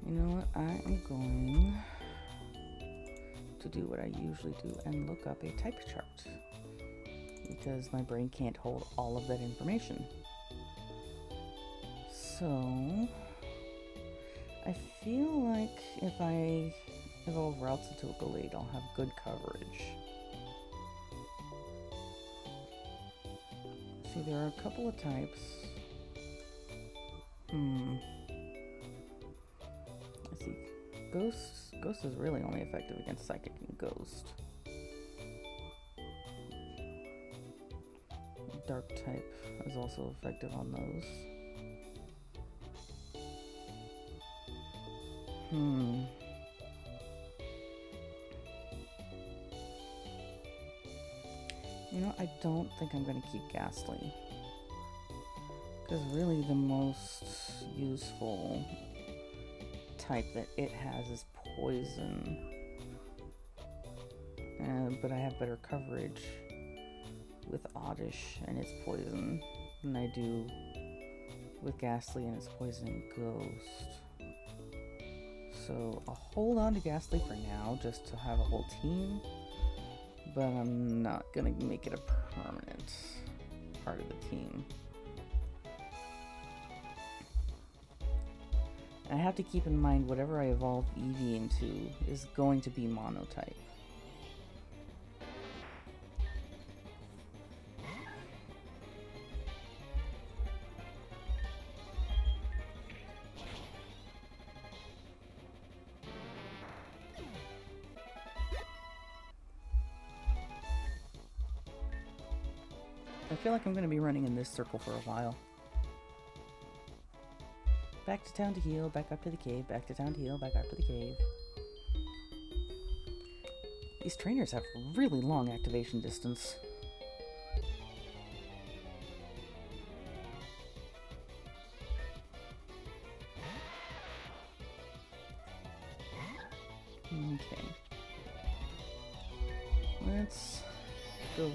You know what? I am going to do what I usually do and look up a type chart, because my brain can't hold all of that information. So I feel like if I evolve routes into a Gallade, I'll have good coverage. See, there are a couple of types. Let's see. Ghost is really only effective against Psychic and Ghost. Dark type is also effective on those. You know, I don't think I'm going to keep Ghastly, because really the most useful type that it has is Poison. But I have better coverage with Oddish and its Poison than I do with Ghastly and its Poison and Ghost. So I'll hold on to Ghastly for now just to have a whole team, but I'm not gonna make it a permanent part of the team. And I have to keep in mind whatever I evolve Eevee into is going to be monotype. I feel like I'm going to be running in this circle for a while. Back to town to heal, back up to the cave, back to town to heal, back up to the cave. These trainers have really long activation distance. Okay. Let's go.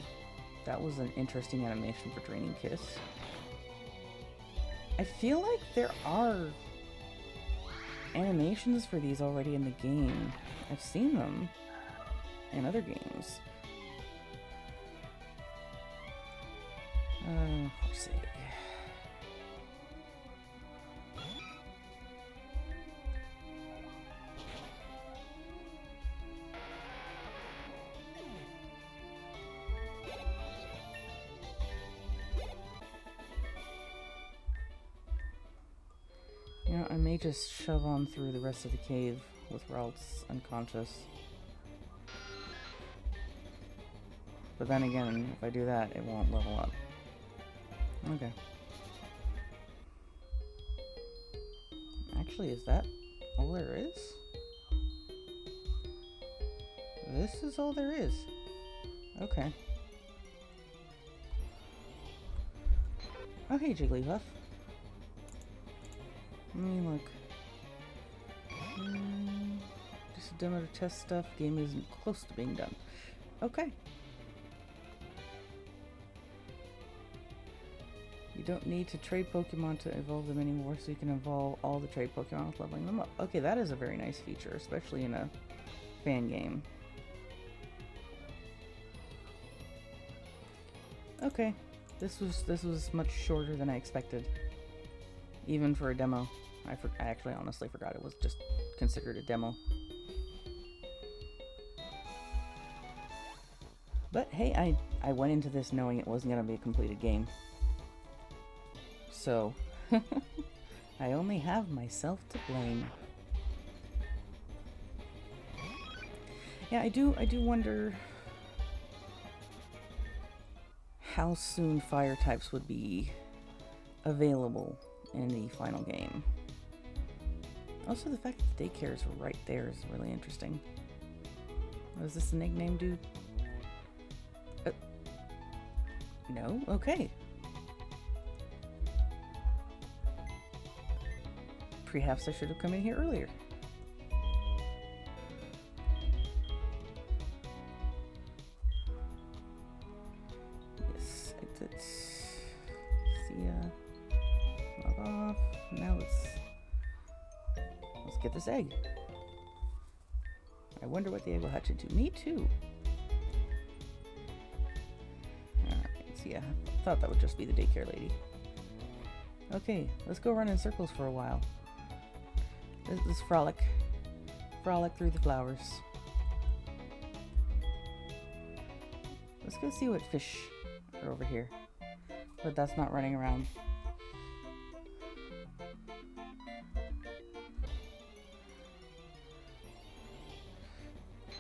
That was an interesting animation for Draining Kiss. I feel like there are animations for these already in the game. I've seen them in other games. Let's see. You know, I may just shove on through the rest of the cave with Ralts unconscious. But then again, if I do that, it won't level up. Okay. Actually, is that all there is? This is all there is. Okay. Oh, hey, Jigglypuff. Let me look. Just a demo to test stuff. Game isn't close to being done. Okay. You don't need to trade Pokemon to evolve them anymore, so you can evolve all the trade Pokemon with leveling them up. Okay, that is a very nice feature, especially in a fan game. Okay, this was much shorter than I expected, even for a demo. I actually honestly forgot it was just considered a demo. But hey, I went into this knowing it wasn't going to be a completed game. So, I only have myself to blame. Yeah, I do wonder how soon fire types would be available in the final game. Also, the fact that the daycare is right there is really interesting. Was this a nickname, dude? No? Okay. Perhaps I should have come in here earlier. Yes, exit. See ya. Log off. Now let's get this egg. I wonder what the egg will hatch into. Me too. Alright, see ya. Thought that would just be the daycare lady. Okay, let's go run in circles for a while. Let's frolic through the flowers. Let's go see what fish are over here. But that's not running around.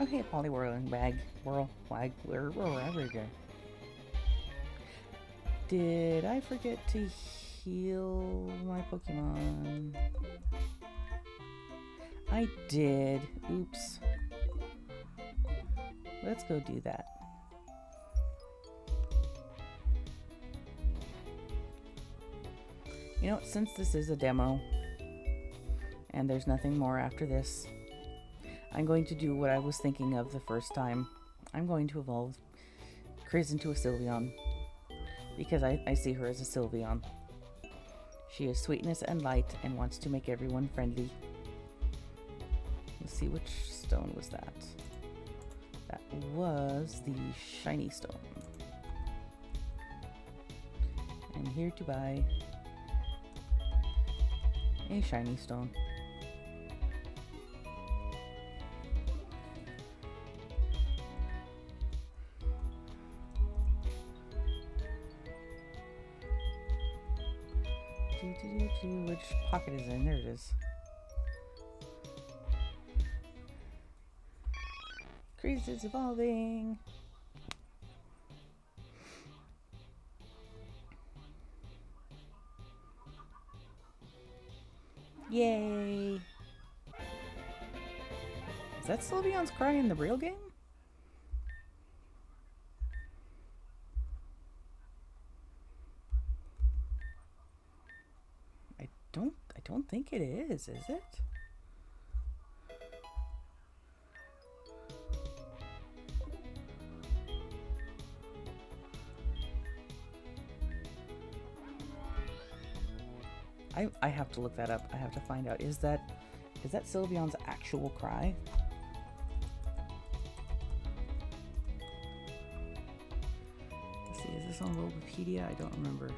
Okay, Poliwhirling bag. Whirl, wag, whirl, everywhere. Did I forget to heal my Pokemon? I did. Oops. Let's go do that. You know, since this is a demo, and there's nothing more after this, I'm going to do what I was thinking of the first time. I'm going to evolve Kriz into a Sylveon, because I see her as a Sylveon. She is sweetness and light and wants to make everyone friendly. Let's see, which stone was that? That was the shiny stone. I'm here to buy a shiny stone. Which pocket is it in? There it is. Kriz is evolving. Yay! Is that Sylveon's cry in the real game? I don't think it is it? I have to look that up. I have to find out. Is that Sylveon's actual cry? Let's see, is this on Wikipedia? I don't remember.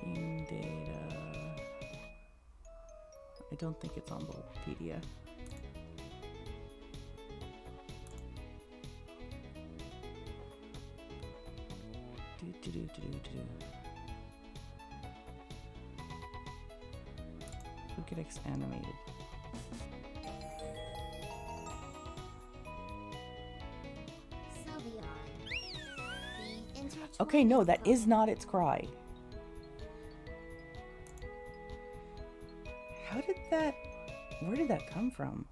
Game data. I don't think it's on Wikipedia. Pokédex animated. Okay, no, that is not its cry. How did that... Where did that come from?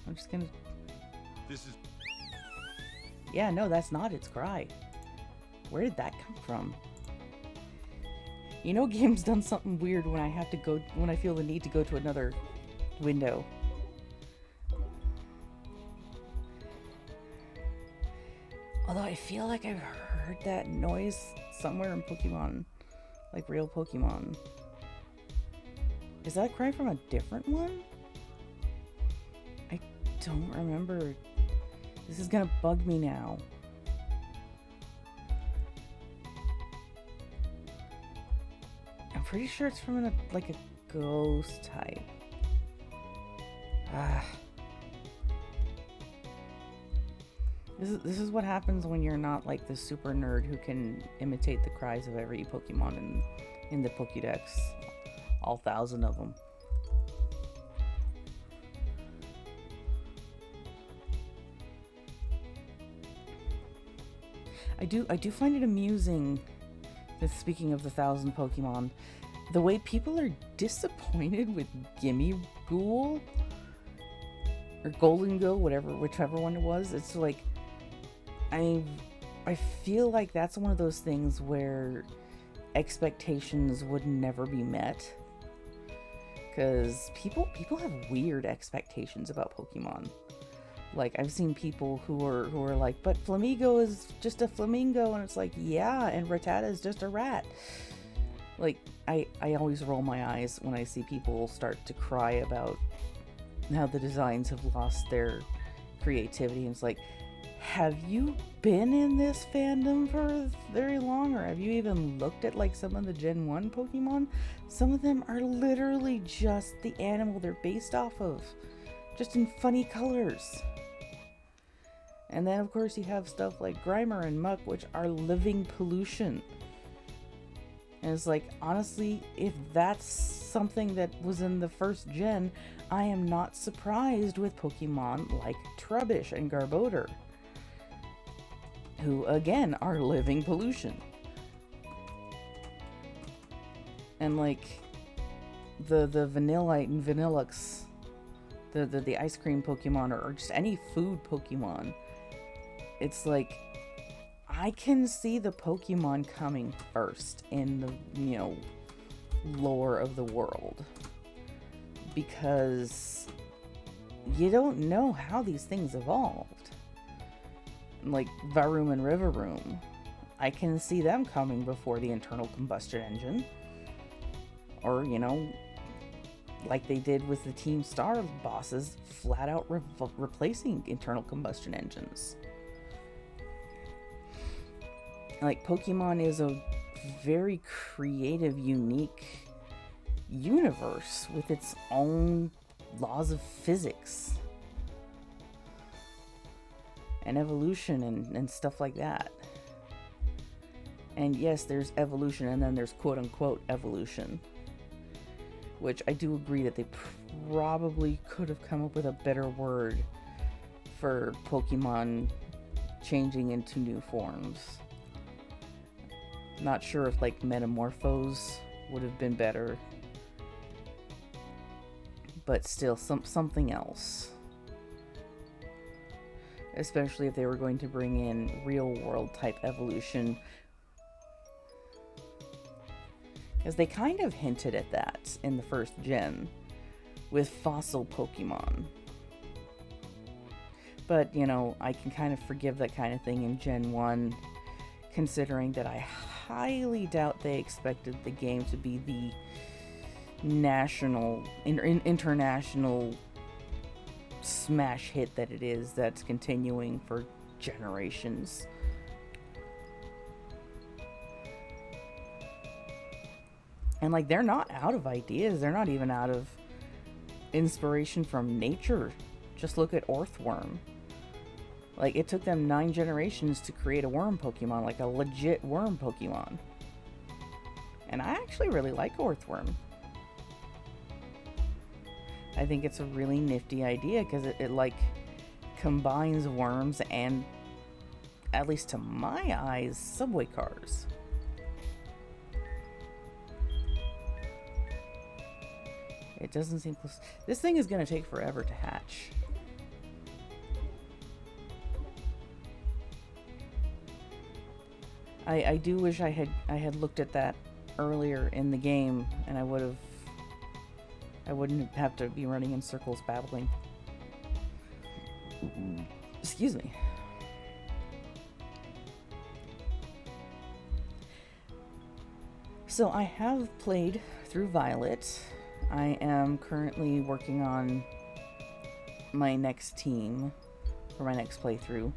I'm just gonna... This is... Yeah, no, that's not its cry. Where did that come from? You know, game's done something weird when I feel the need to go to another window. Although I feel like I've heard that noise somewhere in Pokemon, like real Pokemon. Is that a cry from a different one? I don't remember. This is gonna bug me now. I'm pretty sure it's from like a ghost type. This is what happens when you're not like the super nerd who can imitate the cries of every Pokemon in the Pokédex. All 1,000 of them. I do find it amusing that, speaking of the 1,000 Pokemon, the way people are disappointed with Gimme Ghoul or Golden Go, whichever one it was. It's like, I feel like that's one of those things where expectations would never be met, because people have weird expectations about Pokemon. Like, I've seen people who are like, but Flamigo is just a flamingo, and it's like, yeah, and Rattata is just a rat. Like, I always roll my eyes when I see people start to cry about how the designs have lost their creativity. And it's like, have you been in this fandom for very long, or have you even looked at like some of the Gen 1 Pokemon? Some of them are literally just the animal they're based off of, just in funny colors. And then, of course, you have stuff like Grimer and Muck, which are living pollution. And it's like, honestly, if that's something that was in the first gen, I am not surprised with Pokemon like Trubbish and Garbodor, who, again, are living pollution. And, like, the Vanillite and Vanillux, the ice cream Pokemon, or just any food Pokemon, it's like, I can see the Pokemon coming first in the, lore of the world. Because you don't know how these things evolved. Like Varoom and Rivaroom, I can see them coming before the internal combustion engine. Or, like they did with the Team Star bosses, flat out replacing internal combustion engines. Like, Pokemon is a very creative, unique universe with its own laws of physics and evolution and stuff like that. And yes, there's evolution, and then there's quote-unquote evolution, which I do agree that they probably could have come up with a better word for Pokemon changing into new forms. Not sure if, like, Metamorphose would have been better, but still something else. Especially if they were going to bring in real world type evolution. Because they kind of hinted at that in the first gen with fossil Pokemon. But, you know, I can kind of forgive that kind of thing in Gen 1, considering that I highly doubt they expected the game to be the international smash hit that it is, that's continuing for generations. And, like, they're not out of ideas. They're not even out of inspiration from nature. Just look at Orthworm. Like, it took them 9 generations to create a worm Pokemon, like a legit worm Pokemon. And I actually really like Orthworm. I think it's a really nifty idea because it like combines worms and, at least to my eyes, subway cars. It doesn't seem close. This thing is going to take forever to hatch. I do wish I had looked at that earlier in the game, and I wouldn't have to be running in circles babbling. Excuse me. So I have played through Violet. I am currently working on my next team for my next playthrough.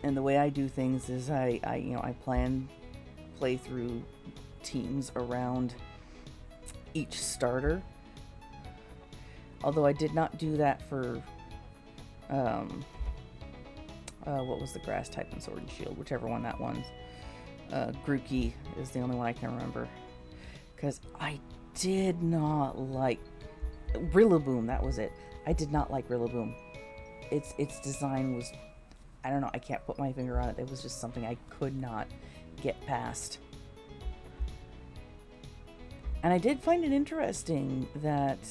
And the way I do things is I plan playthrough teams around each starter. Although I did not do that for what was the grass type in Sword and Shield, whichever one that was. Grookey is the only one I can remember. Because I did not like Rillaboom, that was it. I did not like Rillaboom. Its design was, I don't know, I can't put my finger on it. It was just something I could not get past. And I did find it interesting that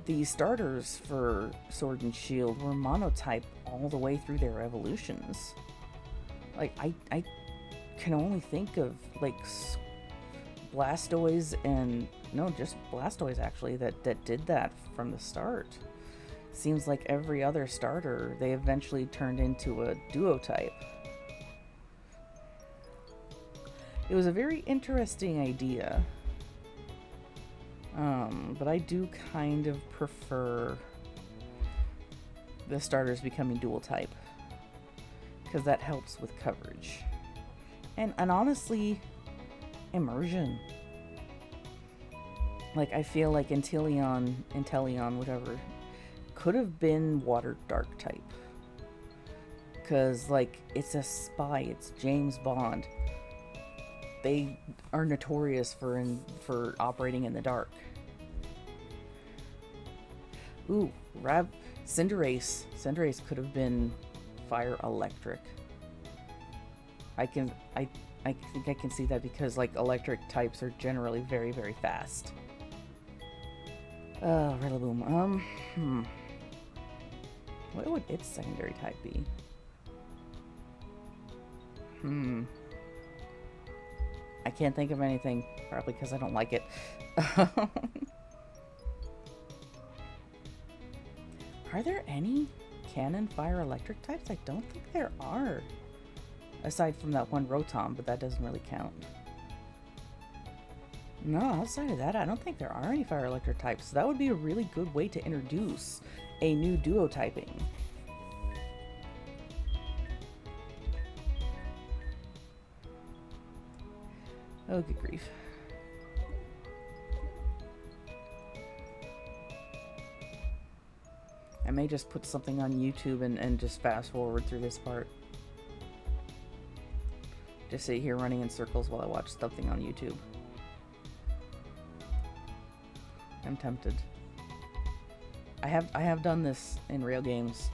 the starters for Sword and Shield were monotype all the way through their evolutions. Like, I can only think of, like, Blastoise and... No, just Blastoise, actually, that did that from the start. Seems like every other starter, they eventually turned into a duo type. It was a very interesting idea. But I do kind of prefer the starters becoming dual type, because that helps with coverage. And honestly, immersion. Like, I feel like Inteleon, whatever, could have been water dark type. Because, like, it's a spy, it's James Bond. They are notorious for operating in the dark. Ooh, Cinderace. Cinderace could have been fire electric. I think I can see that because, like, electric types are generally very, very fast. Rillaboom. What would its secondary type be? I can't think of anything, probably because I don't like it. Are there any canon fire electric types? I don't think there are. Aside from that one Rotom, but that doesn't really count. No, outside of that, I don't think there are any fire electric types. So that would be a really good way to introduce a new duo typing. Oh, good grief. I may just put something on YouTube and just fast forward through this part. Just sit here running in circles while I watch something on YouTube. I'm tempted. I have done this in real games.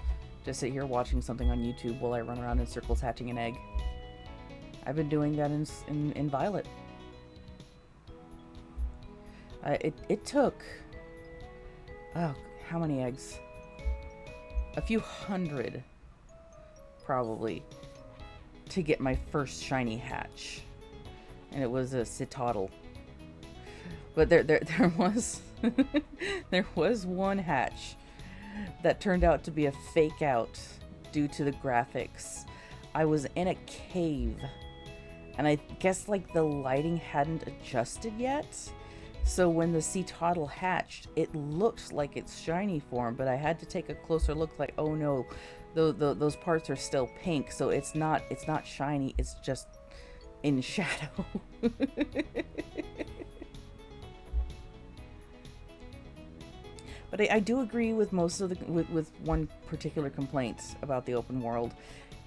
Just sit here watching something on YouTube while I run around in circles hatching an egg. I've been doing that in Violet. It took... Oh, how many eggs? A few hundred, probably, to get my first shiny hatch. and it was a Citadel. But there was there was one hatch that turned out to be a fake out due to the graphics. I was in a cave, and I guess like the lighting hadn't adjusted yet. So when the Citadel hatched, it looked like its shiny form, but I had to take a closer look. Like, oh no, those parts are still pink, so it's not shiny. It's just in shadow. But I do agree with most of the with one particular complaint about the open world,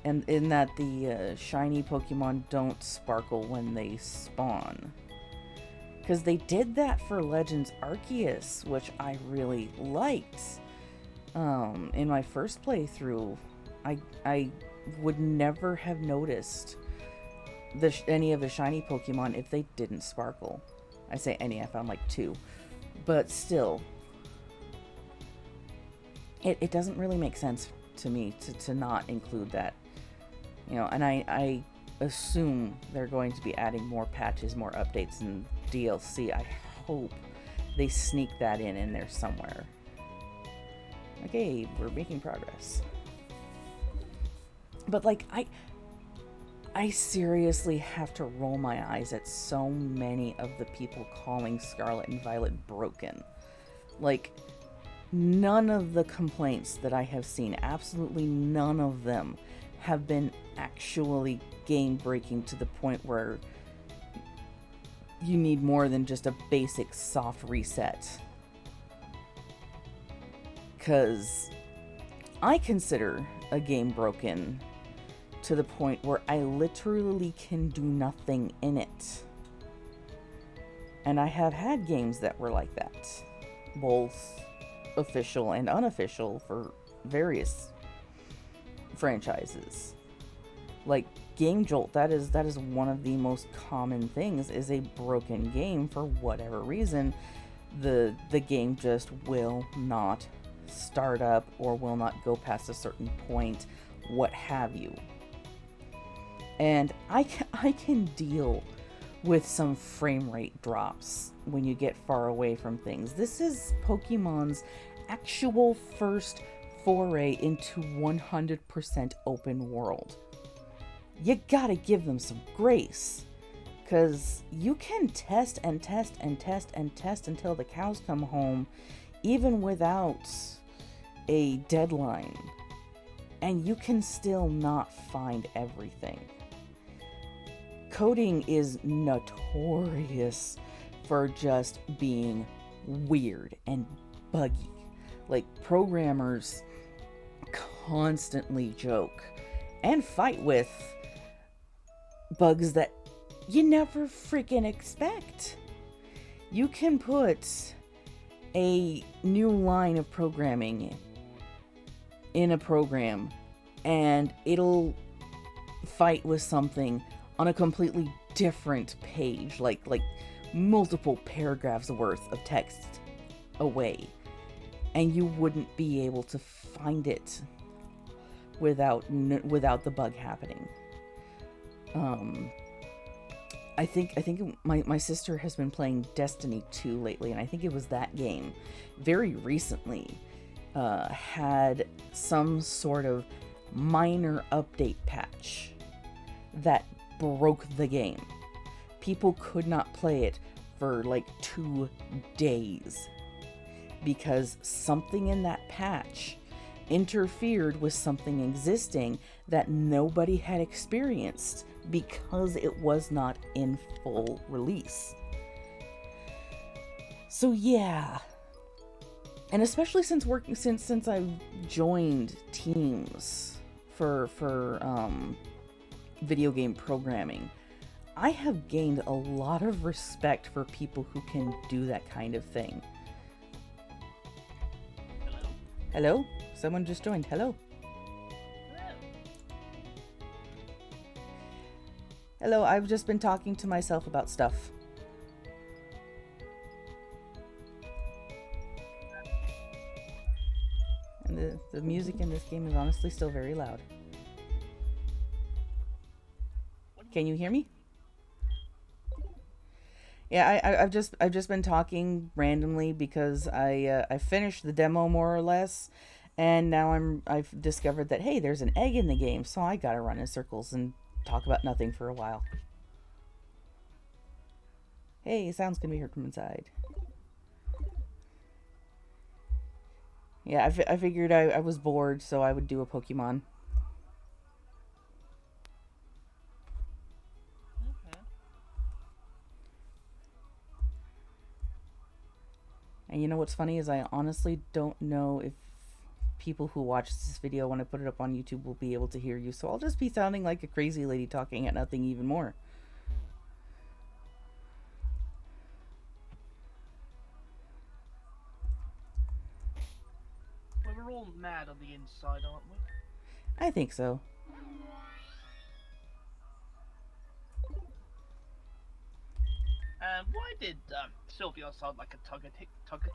and in that the shiny Pokemon don't sparkle when they spawn. Because they did that for Legends Arceus, which I really liked. In my first playthrough, I would never have noticed any of the shiny Pokemon if they didn't sparkle. I say any, I found like 2. But still, it doesn't really make sense to me to not include that. You know, and I assume they're going to be adding more patches, more updates, and DLC. I hope they sneak that in there somewhere. Okay, we're making progress. But like, I seriously have to roll my eyes at so many of the people calling Scarlet and Violet broken. Like, none of the complaints that I have seen, absolutely none of them, have been actually game breaking to the point where you need more than just a basic soft reset. Because I consider a game broken to the point where I literally can do nothing in it. And I have had games that were like that, both official and unofficial, for various franchises. Like Game Jolt, that is one of the most common things, is a broken game for whatever reason. The game just will not start up or will not go past a certain point, what have you. And I can deal with some frame rate drops when you get far away from things. This is Pokemon's actual first foray into 100% open world. You gotta give them some grace, because you can test and test and test and test until the cows come home, even without a deadline, and you can still not find everything. Coding is notorious for just being weird and buggy. Like, programmers constantly joke and fight with bugs that you never freaking expect. You can put a new line of programming in a program and it'll fight with something on a completely different page, like multiple paragraphs worth of text away, and you wouldn't be able to find it without the bug happening. I think my sister has been playing Destiny 2 lately, and I think it was that game very recently had some sort of minor update patch that broke the game. People could not play it for like 2 days because something in that patch interfered with something existing that nobody had experienced because it was not in full release. So yeah, and especially since I've joined teams for video game programming, I have gained a lot of respect for people who can do that kind of thing. Hello? Someone just joined. Hello. Hello, I've just been talking to myself about stuff. And the music in this game is honestly still very loud. Can you hear me? Yeah, I've just been talking randomly because I finished the demo more or less, and now I've discovered that hey, there's an egg in the game, so I gotta run in circles and talk about nothing for a while. Hey, sounds can be heard from inside. Yeah, I figured I was bored, so I would do a Pokemon. Okay. And you know what's funny is I honestly don't know if people who watch this video when I put it up on YouTube will be able to hear you, so I'll just be sounding like a crazy lady talking at nothing even more. Well, we're all mad on the inside, aren't we? I think so. Why did Sylvia sound like a tugger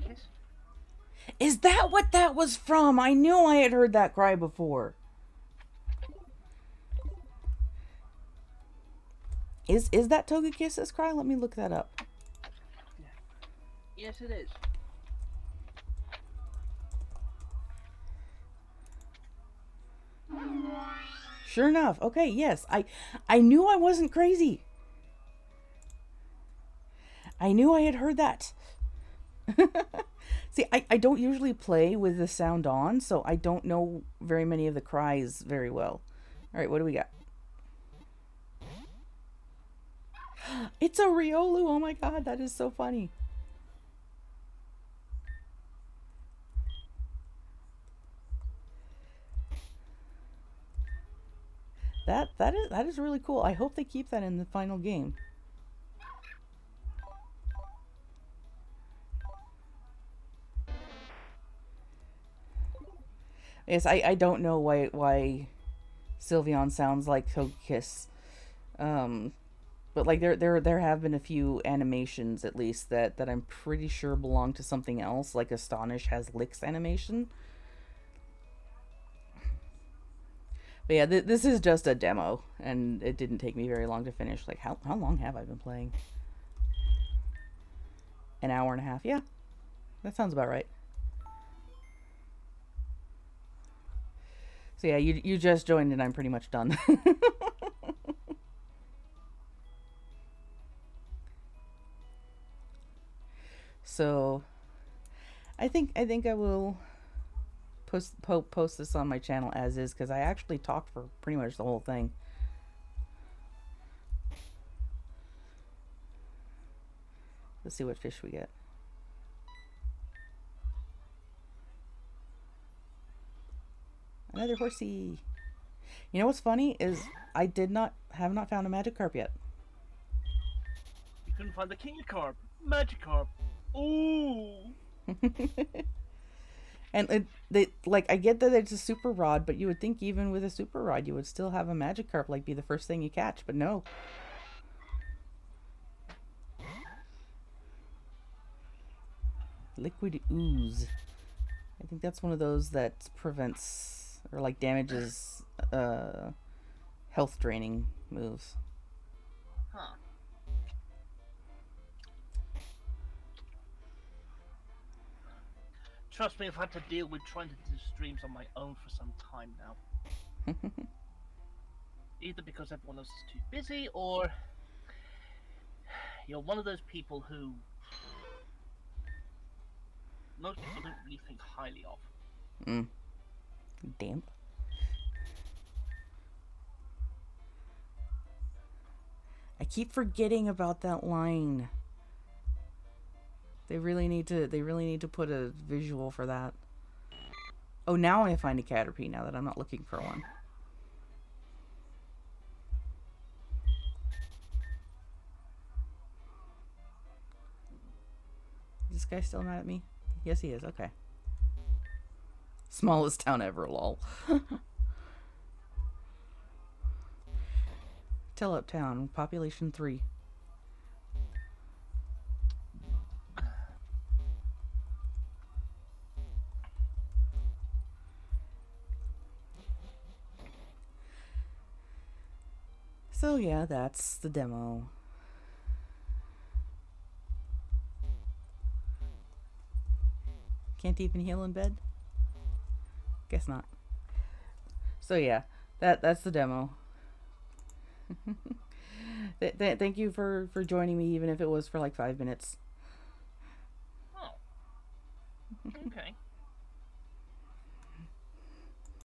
kiss? Is that what that was from? I knew I had heard that cry before. Is that Togekiss' cry? Let me look that up. Yeah. Yes, it is. Sure enough. Okay, yes. I knew I wasn't crazy. I knew I had heard that. See, I don't usually play with the sound on, so I don't know very many of the cries very well. All right, what do we got? It's a Riolu. Oh my god, that is so funny. That is really cool. I hope they keep that in the final game. Yes, I don't know why Sylveon sounds like Togekiss. Um, but like there have been a few animations at least that I'm pretty sure belong to something else. Like Astonish has Licks animation. But yeah, this is just a demo, and it didn't take me very long to finish. Like how long have I been playing? An hour and a half. Yeah, that sounds about right. So yeah, you just joined and I'm pretty much done. So I think I will post this on my channel as is because I actually talked for pretty much the whole thing. Let's see what fish we get. Another horsey. You know what's funny is I did not have not found a Magikarp yet. You couldn't find the King Carp, Magikarp. Ooh. And like I get that it's a super rod, but you would think even with a super rod you would still have a Magikarp like be the first thing you catch, but no. Liquid ooze. I think that's one of those that prevents or like damages health draining moves. Huh. Trust me, I've had to deal with trying to do streams on my own for some time now. Either because everyone else is too busy, or you're one of those people who most people don't really think highly of. Mm, damn. I keep forgetting about that line. They really need to put a visual for that. Oh, now I find a Caterpie now that I'm not looking for one. Is this guy still mad at me? Yes, he is. Okay. Smallest town ever, lol. Tell Town, population 3. So yeah, that's the demo. Can't even heal in bed? Guess not. So yeah, that's the demo. Thank you for joining me, even if it was for like 5 minutes. Oh. Okay.